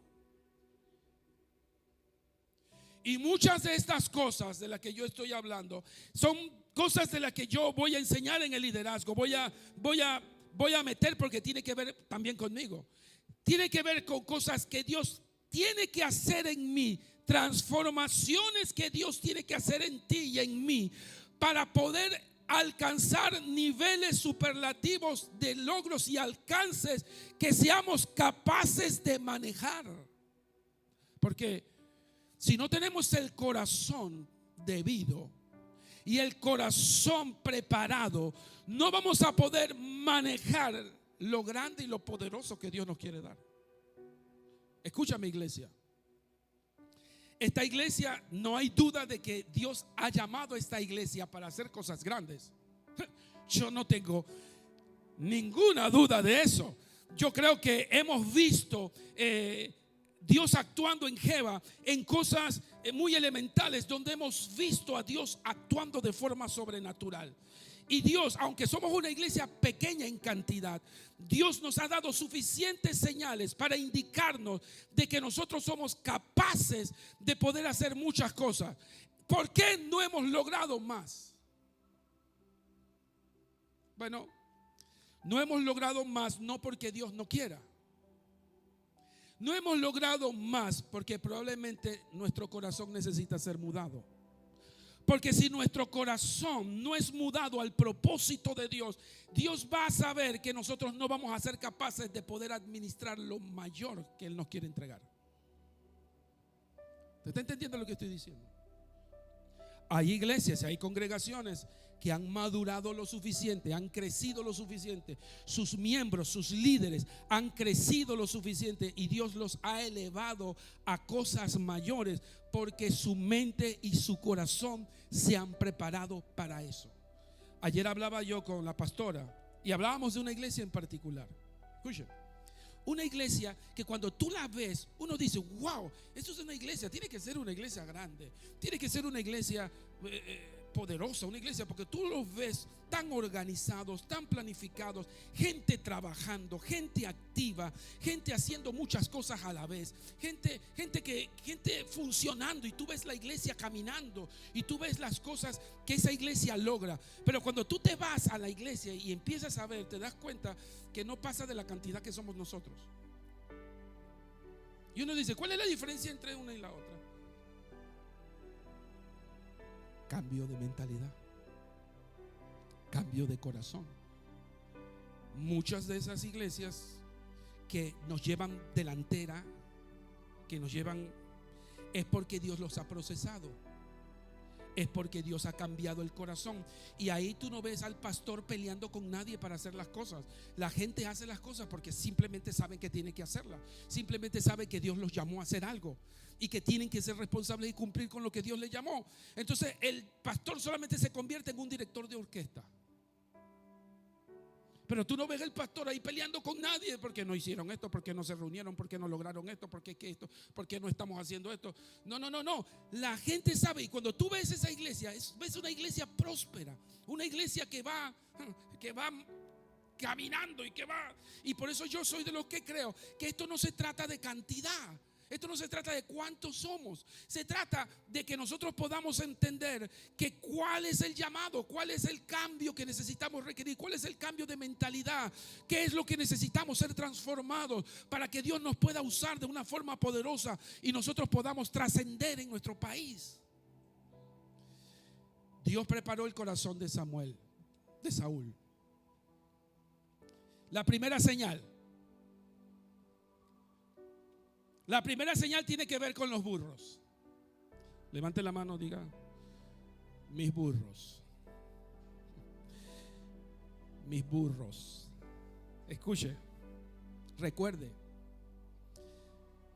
Y muchas de estas cosas de las que yo estoy hablando son cosas de las que yo voy a enseñar en el liderazgo. Voy a meter porque tiene que ver también conmigo. Tiene que ver con cosas que Dios tiene que hacer en mí, transformaciones que Dios tiene que hacer en ti y en mí para poder alcanzar niveles superlativos de logros y alcances que seamos capaces de manejar. Porque si no tenemos el corazón debido y el corazón preparado, no vamos a poder manejar lo grande y lo poderoso que Dios nos quiere dar. Escúchame, iglesia. Esta iglesia, no hay duda de que Dios ha llamado a esta iglesia para hacer cosas grandes. Yo no tengo ninguna duda de eso. Yo creo que hemos visto Dios actuando en Jeva en cosas muy elementales, donde hemos visto a Dios actuando de forma sobrenatural. Y Dios, aunque somos una iglesia pequeña en cantidad, Dios nos ha dado suficientes señales para indicarnos de que nosotros somos capaces de poder hacer muchas cosas. ¿Por qué no hemos logrado más? Bueno, no hemos logrado más no porque Dios no quiera. No hemos logrado más porque probablemente nuestro corazón necesita ser mudado. Porque si nuestro corazón no es mudado al propósito de Dios, Dios va a saber que nosotros no vamos a ser capaces de poder administrar lo mayor que Él nos quiere entregar. ¿Te está entendiendo lo que estoy diciendo? Hay iglesias, hay congregaciones que han madurado lo suficiente, han crecido lo suficiente. Sus miembros, sus líderes han crecido lo suficiente y Dios los ha elevado a cosas mayores porque su mente y su corazón se han preparado para eso. Ayer hablaba yo con la pastora y hablábamos de una iglesia en particular. Escuchen, una iglesia que cuando tú la ves, uno dice: wow, esto es una iglesia, tiene que ser una iglesia grande, tiene que ser una iglesia poderosa, una iglesia, porque tú los ves tan organizados, tan planificados, gente trabajando, gente activa, gente haciendo muchas cosas a la vez, gente funcionando, y tú ves la iglesia caminando y tú ves las cosas que esa iglesia logra. Pero cuando tú te vas a la iglesia y empiezas a ver, te das cuenta que no pasa de la cantidad que somos nosotros. Y uno dice: ¿cuál es la diferencia entre una y la otra? Cambio de mentalidad, cambio de corazón. Muchas de esas iglesias que nos llevan delantera, que nos llevan, es porque Dios los ha procesado, es porque Dios ha cambiado el corazón. Y ahí tú no ves al pastor peleando con nadie para hacer las cosas. La gente hace las cosas porque simplemente saben que tienen que hacerlas, simplemente saben que Dios los llamó a hacer algo y que tienen que ser responsables y cumplir con lo que Dios les llamó. Entonces el pastor solamente se convierte en un director de orquesta. Pero tú no ves el pastor ahí peleando con nadie porque no hicieron esto, porque no se reunieron, porque no lograron esto, porque no estamos haciendo esto. No. La gente sabe, y cuando tú ves esa iglesia, ves una iglesia próspera, una iglesia que va caminando y por eso yo soy de los que creo que esto no se trata de cantidad. Esto no se trata de cuántos somos. Se trata de que nosotros podamos entender que cuál es el llamado, cuál es el cambio que necesitamos requerir, cuál es el cambio de mentalidad, qué es lo que necesitamos ser transformados para que Dios nos pueda usar de una forma poderosa y nosotros podamos trascender en nuestro país. Dios preparó el corazón de Saúl. La primera señal tiene que ver con los burros. Levante la mano, diga: mis burros. Mis burros. Escuche, recuerde,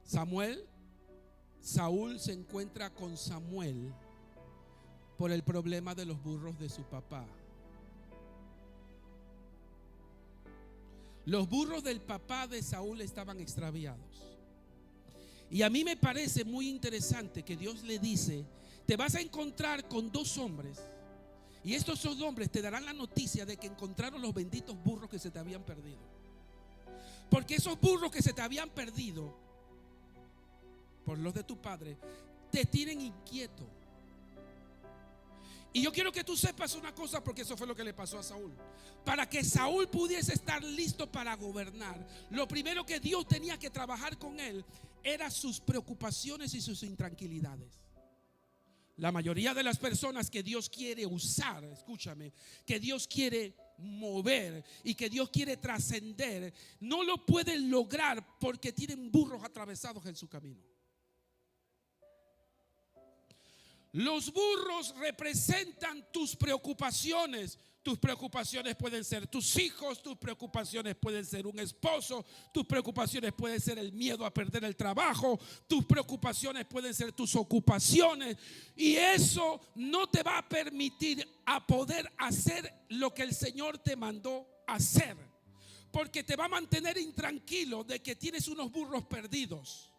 Saúl se encuentra con Samuel por el problema de los burros de su papá. Los burros del papá de Saúl estaban extraviados. Y a mí me parece muy interesante que Dios le dice: te vas a encontrar con dos hombres, y estos dos hombres te darán la noticia de que encontraron los benditos burros que se te habían perdido. Porque esos burros que se te habían perdido por los de tu padre te tienen inquieto. Y yo quiero que tú sepas una cosa, porque eso fue lo que le pasó a Saúl. Para que Saúl pudiese estar listo para gobernar, lo primero que Dios tenía que trabajar con él eran sus preocupaciones y sus intranquilidades. La mayoría de las personas que Dios quiere usar, escúchame, que Dios quiere mover y que Dios quiere trascender, no lo pueden lograr porque tienen burros atravesados en su camino. Los burros representan tus preocupaciones. Tus preocupaciones pueden ser tus hijos, tus preocupaciones pueden ser un esposo, tus preocupaciones pueden ser el miedo a perder el trabajo, tus preocupaciones pueden ser tus ocupaciones, y eso no te va a permitir a poder hacer lo que el Señor te mandó hacer, porque te va a mantener intranquilo de que tienes unos burros perdidos.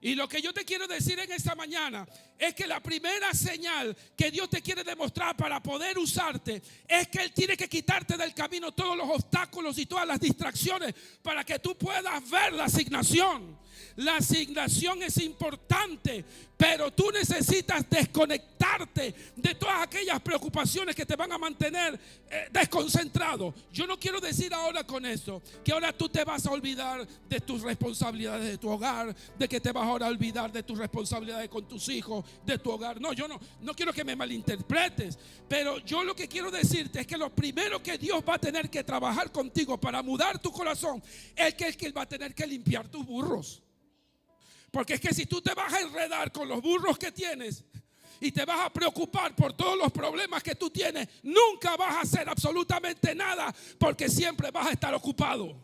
Y lo que yo te quiero decir en esta mañana es que la primera señal que Dios te quiere demostrar para poder usarte es que Él tiene que quitarte del camino todos los obstáculos y todas las distracciones para que tú puedas ver la asignación. La asignación es importante, pero tú necesitas desconectarte de todas aquellas preocupaciones que te van a mantener desconcentrado. Yo no quiero decir ahora con esto que ahora tú te vas a olvidar de tus responsabilidades de tu hogar, de que te vas ahora a olvidar de tus responsabilidades con tus hijos, de tu hogar. No, yo no quiero que me malinterpretes, pero yo lo que quiero decirte es que lo primero que Dios va a tener que trabajar contigo para mudar tu corazón es que Él va a tener que limpiar tus burros. Porque es que si tú te vas a enredar con los burros que tienes y te vas a preocupar por todos los problemas que tú tienes, nunca vas a hacer absolutamente nada, porque siempre vas a estar ocupado.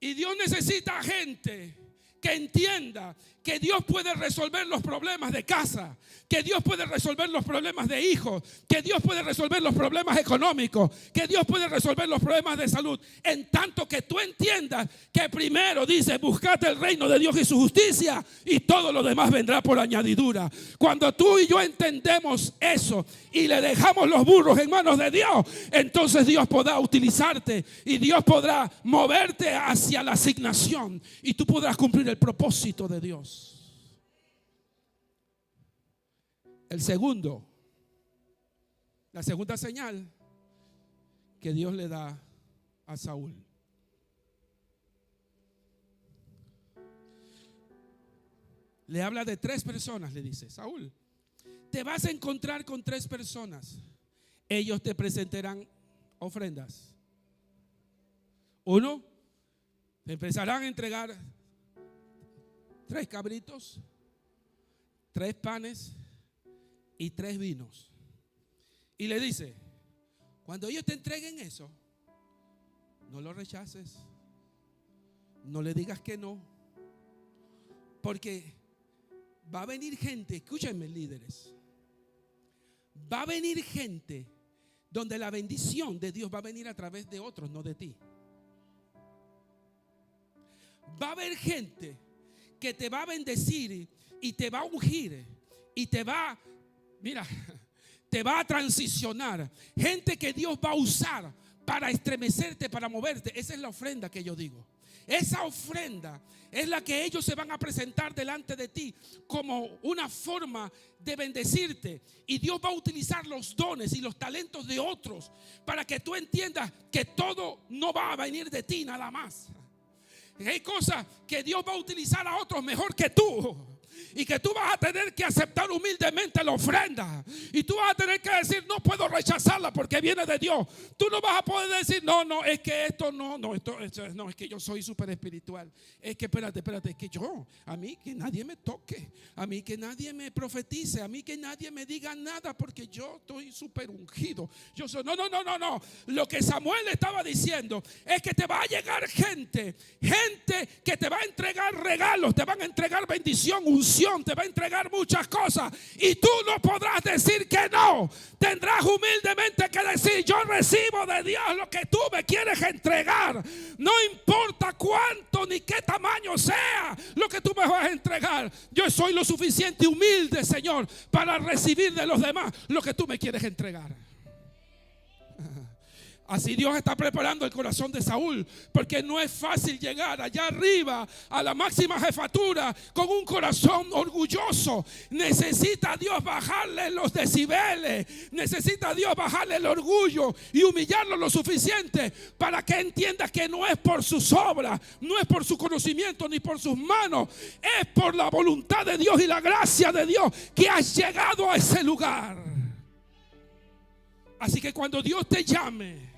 Y Dios necesita gente que entienda que Dios puede resolver los problemas de casa, que Dios puede resolver los problemas de hijos, que Dios puede resolver los problemas económicos, que Dios puede resolver los problemas de salud, en tanto que tú entiendas que primero dice: buscad el reino de Dios y su justicia, y todo lo demás vendrá por añadidura. Cuando tú y yo entendemos eso y le dejamos los burros en manos de Dios, entonces Dios podrá utilizarte y Dios podrá moverte hacia la asignación, y tú podrás cumplir el propósito de Dios. La segunda señal que Dios le da a Saúl. Le habla de 3 personas, le dice: Saúl, te vas a encontrar con 3 personas. Ellos te presentarán ofrendas. 1, te empezarán a entregar 3 cabritos, 3 panes y 3 vinos. Y le dice: cuando ellos te entreguen eso, no lo rechaces, no le digas que no, porque va a venir gente, escúchenme, líderes, va a venir gente donde la bendición de Dios va a venir a través de otros, no de ti. Va a haber gente que te va a bendecir y te va a ungir y te va a transicionar. Gente que Dios va a usar para estremecerte, para moverte. Esa es la ofrenda que yo digo. Esa ofrenda es la que ellos se van a presentar delante de ti como una forma de bendecirte. Y Dios va a utilizar los dones y los talentos de otros para que tú entiendas que todo no va a venir de ti nada más. Hay cosas que Dios va a utilizar a otros mejor que tú. y que tú vas a tener que aceptar humildemente la ofrenda, y tú vas a tener que decir: no puedo rechazarla porque viene de Dios. Tú no vas a poder decir: no, es que esto no, es que yo soy súper espiritual. Es que espérate, es que a mí que nadie me toque, a mí que nadie me profetice, a mí que nadie me diga nada porque yo estoy súper ungido. Yo soy, no. Lo que Samuel estaba diciendo es que te va a llegar gente que te va a entregar regalos, te van a entregar bendición, unción, te va a entregar muchas cosas, y tú no podrás decir que no. Tendrás humildemente que decir: yo recibo de Dios lo que tú me quieres entregar, no importa cuánto ni qué tamaño sea lo que tú me vas a entregar. Yo soy lo suficiente humilde, Señor, para recibir de los demás lo que tú me quieres entregar. Así Dios está preparando el corazón de Saúl, porque no es fácil llegar allá arriba a la máxima jefatura con un corazón orgulloso. Necesita Dios bajarle los decibeles, necesita Dios bajarle el orgullo y humillarlo lo suficiente para que entienda que no es por sus obras, no es por su conocimiento ni por sus manos, es por la voluntad de Dios y la gracia de Dios que has llegado a ese lugar. Así que cuando Dios te llame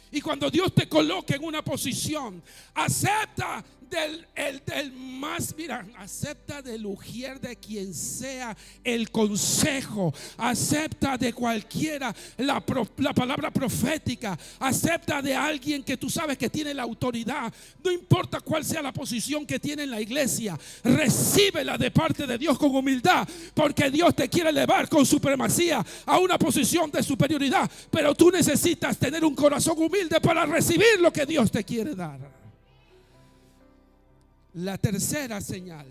y cuando Dios te coloque en una posición, acepta acepta del ujier de quien sea el consejo, acepta de cualquiera la palabra profética, acepta de alguien que tú sabes que tiene la autoridad. No importa cuál sea la posición que tiene en la iglesia, recíbela de parte de Dios con humildad, porque Dios te quiere elevar con supremacía a una posición de superioridad. Pero tú necesitas tener un corazón humilde para recibir lo que Dios te quiere dar. La tercera señal,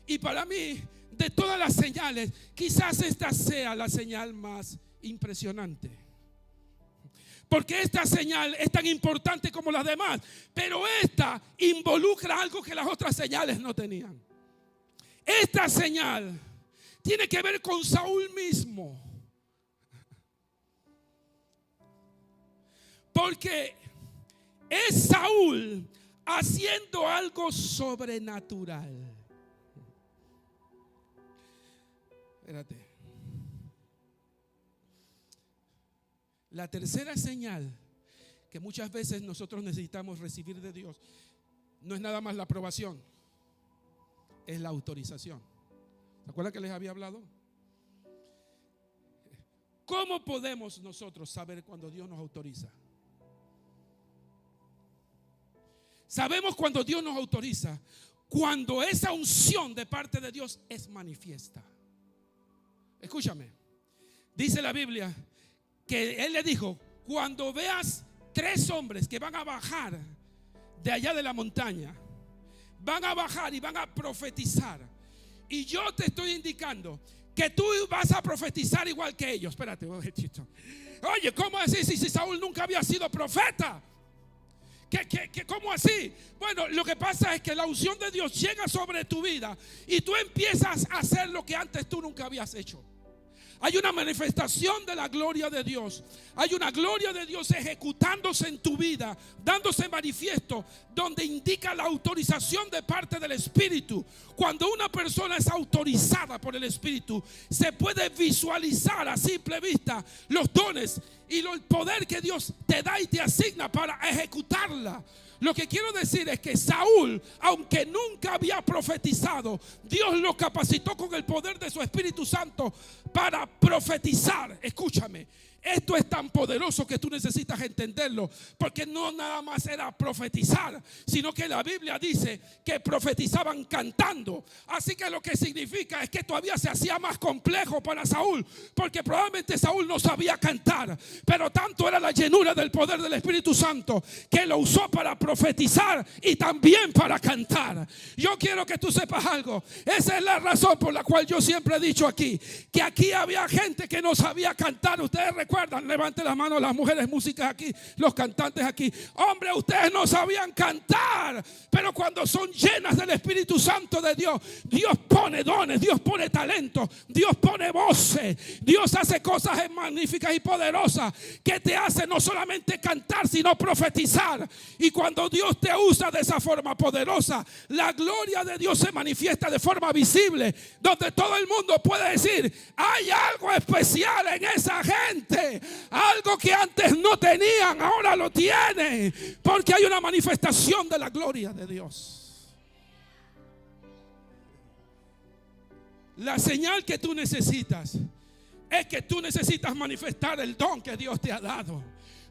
y para mí, de todas las señales, quizás esta sea la señal más impresionante, porque esta señal es tan importante como las demás, pero esta involucra algo que las otras señales no tenían. Esta señal tiene que ver con Saúl mismo, porque es Saúl haciendo algo sobrenatural. Espérate. La tercera señal que muchas veces nosotros necesitamos recibir de Dios no es nada más la aprobación, es la autorización. ¿Se acuerdan que les había hablado? ¿Cómo podemos nosotros saber cuando Dios nos autoriza? Sabemos cuando Dios nos autoriza, cuando esa unción de parte de Dios es manifiesta. Escúchame, dice la Biblia que Él le dijo: cuando veas 3 hombres que van a bajar de allá de la montaña, van a bajar y van a profetizar, y yo te estoy indicando que tú vas a profetizar igual que ellos. Espérate, oye, ¿cómo así si Saúl nunca había sido profeta? ¿Cómo así? Bueno, lo que pasa es que la unción de Dios llega sobre tu vida y tú empiezas a hacer lo que antes tú nunca habías hecho. Hay una manifestación de la gloria de Dios. Hay una gloria de Dios ejecutándose en tu vida, dándose manifiesto, donde indica la autorización de parte del Espíritu. Cuando una persona es autorizada por el Espíritu, se puede visualizar a simple vista los dones y el poder que Dios te da y te asigna para ejecutarla. Lo que quiero decir es que Saúl, aunque nunca había profetizado, Dios lo capacitó con el poder de su Espíritu Santo para profetizar. Escúchame, esto es tan poderoso que tú necesitas entenderlo, porque no nada más era profetizar, sino que la Biblia dice que profetizaban cantando. Así que lo que significa es que todavía se hacía más complejo para Saúl, porque probablemente Saúl no sabía cantar, pero tanto era la llenura del poder del Espíritu Santo que lo usó para profetizar y también para cantar. Yo quiero que tú sepas algo. Esa es la razón por la cual yo siempre he dicho aquí, que aquí había gente que no sabía cantar. Ustedes recuerdan recuerdan? Levante la mano las mujeres músicas aquí, los cantantes aquí. Hombre, ustedes no sabían cantar, pero cuando son llenas del Espíritu Santo de Dios, Dios pone dones, Dios pone talento, Dios pone voces, Dios hace cosas magníficas y poderosas que te hacen no solamente cantar, sino profetizar. Y cuando Dios te usa de esa forma poderosa, la gloria de Dios se manifiesta de forma visible, donde todo el mundo puede decir: hay algo especial en esa gente, algo que antes no tenían, ahora lo tienen, porque hay una manifestación de la gloria de Dios. La señal que tú necesitas es que tú necesitas manifestar el don que Dios te ha dado.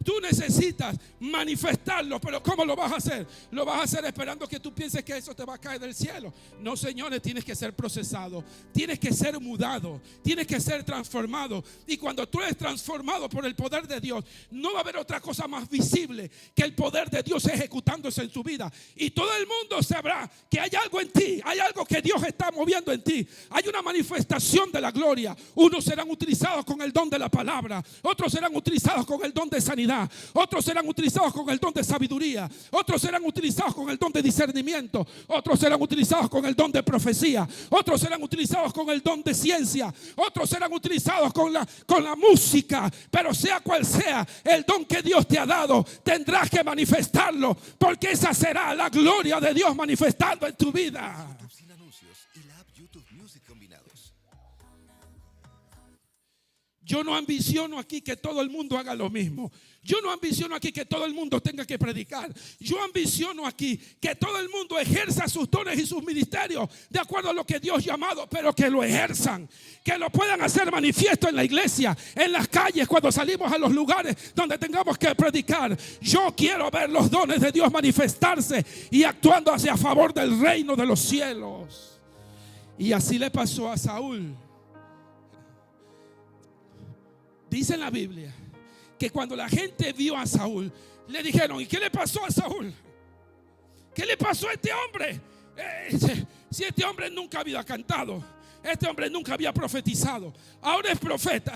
Tú necesitas manifestarlo, pero ¿cómo lo vas a hacer? ¿Lo vas a hacer esperando que tú pienses que eso te va a caer del cielo? No, señores, tienes que ser procesado, tienes que ser mudado, tienes que ser transformado. Y cuando tú eres transformado por el poder de Dios, no va a haber otra cosa más visible que el poder de Dios ejecutándose en tu vida. Y todo el mundo sabrá que hay algo en ti, hay algo que Dios está moviendo en ti. Hay una manifestación de la gloria. Unos serán utilizados con el don de la palabra, otros serán utilizados con el don de sanidad, otros serán utilizados con el don de sabiduría, otros serán utilizados con el don de discernimiento, otros serán utilizados con el don de profecía, otros serán utilizados con el don de ciencia, otros serán utilizados con la música. Pero sea cual sea el don que Dios te ha dado, tendrás que manifestarlo, porque esa será la gloria de Dios manifestando en tu vida. Sin anuncios y la app YouTube Music combinados. Yo no ambiciono aquí que todo el mundo haga lo mismo. Yo no ambiciono aquí que todo el mundo tenga que predicar. Yo ambiciono aquí que todo el mundo ejerza sus dones y sus ministerios de acuerdo a lo que Dios ha llamado, pero que lo ejerzan, que lo puedan hacer manifiesto en la iglesia, en las calles, cuando salimos a los lugares donde tengamos que predicar. Yo quiero ver los dones de Dios manifestarse y actuando hacia favor del reino de los cielos. Y así le pasó a Saúl. Dice en la Biblia que cuando la gente vio a Saúl, le dijeron: ¿y qué le pasó a Saúl? ¿Qué le pasó a este hombre? Si este hombre nunca había cantado, este hombre nunca había profetizado, ahora es profeta.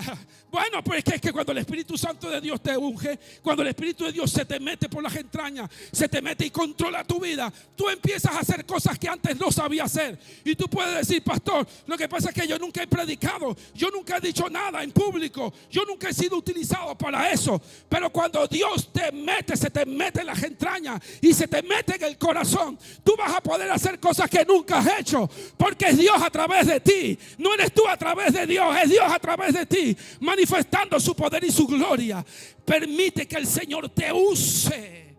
Bueno, pues es que cuando el Espíritu Santo de Dios te unge, cuando el Espíritu de Dios se te mete por las entrañas, se te mete y controla tu vida, tú empiezas a hacer cosas que antes no sabías hacer. Y tú puedes decir: pastor, lo que pasa es que yo nunca he predicado, yo nunca he dicho nada en público, yo nunca he sido utilizado para eso. Pero cuando Dios te mete, se te mete en las entrañas y se te mete en el corazón, tú vas a poder hacer cosas que nunca has hecho, porque es Dios a través de ti. No eres tú a través de Dios, es Dios a través de ti, manifestando su poder y su gloria. Permite que el Señor te use.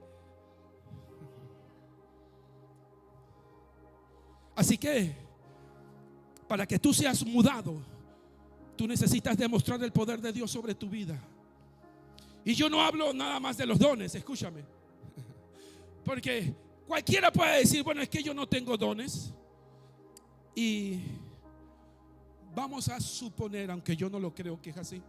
Así que, para que tú seas mudado, tú necesitas demostrar el poder de Dios sobre tu vida. Y yo no hablo nada más de los dones, escúchame, porque cualquiera puede decir: bueno, es que yo no tengo dones. Y vamos a suponer, aunque yo no lo creo que es así,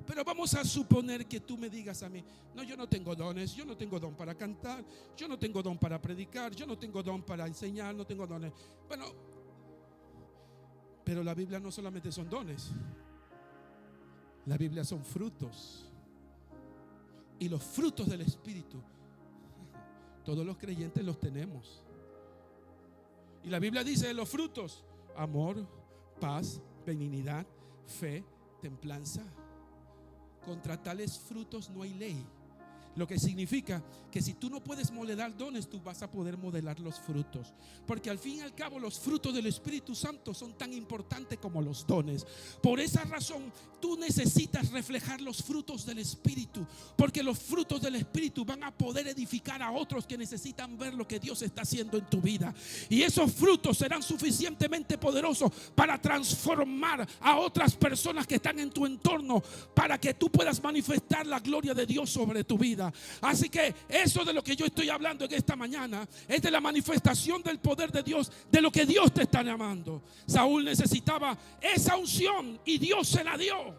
pero vamos a suponer que tú me digas a mí: no, yo no tengo dones, yo no tengo don para cantar, yo no tengo don para predicar, yo no tengo don para enseñar, no tengo dones. Bueno, pero la Biblia no solamente son dones, la Biblia son frutos. Y los frutos del Espíritu, todos los creyentes los tenemos. Y la Biblia dice: los frutos: amor, paz, benignidad, fe, templanza. Contra tales frutos no hay ley. Lo que significa que si tú no puedes modelar dones, tú vas a poder modelar los frutos. Porque al fin y al cabo los frutos del Espíritu Santo son tan importantes como los dones. Por esa razón tú necesitas reflejar los frutos del Espíritu, porque los frutos del Espíritu van a poder edificar a otros que necesitan ver lo que Dios está haciendo en tu vida. Y esos frutos serán suficientemente poderosos para transformar a otras personas que están en tu entorno, para que tú puedas manifestar la gloria de Dios sobre tu vida. Así que eso de lo que yo estoy hablando en esta mañana es de la manifestación del poder de Dios, de lo que Dios te está llamando. Saúl necesitaba esa unción y Dios se la dio.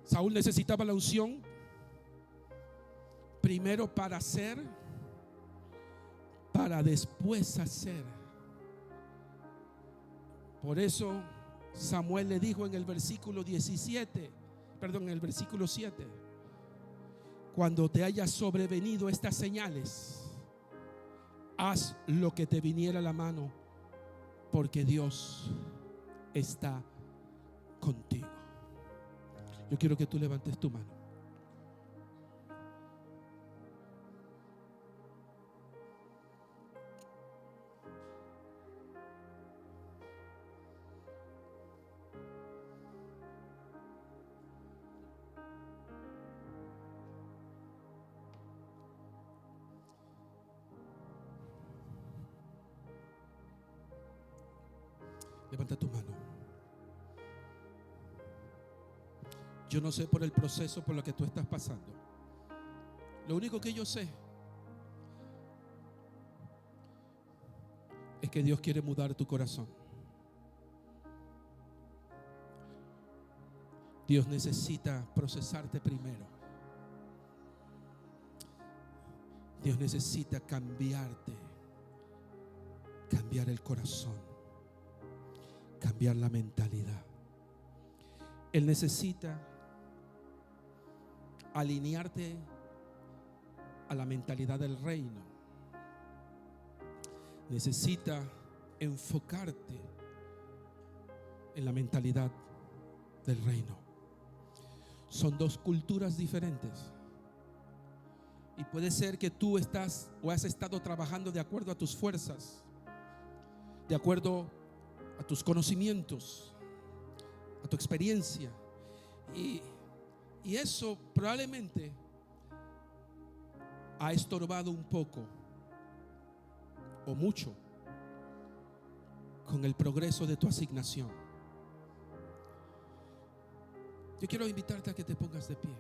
Saúl necesitaba la unción primero para hacer, para después hacer. Por eso Samuel le dijo en el versículo 17, perdón, en el versículo 7: cuando te haya sobrevenido estas señales, haz lo que te viniera a la mano, porque Dios está contigo. Yo quiero que tú levantes tu mano. Levanta tu mano. Yo no sé por el proceso por lo que tú estás pasando. Lo único que yo sé es que Dios quiere mudar tu corazón. Dios necesita procesarte primero. Dios necesita cambiarte, cambiar el corazón, cambiar la mentalidad. Él necesita alinearte a la mentalidad del reino. Necesita enfocarte en la mentalidad del reino. Son dos culturas diferentes. Y puede ser que tú estás o has estado trabajando de acuerdo a tus fuerzas, de acuerdo a tus conocimientos, a tu experiencia. Y eso probablemente ha estorbado un poco o mucho con el progreso de tu asignación. Yo quiero invitarte a que te pongas de pie.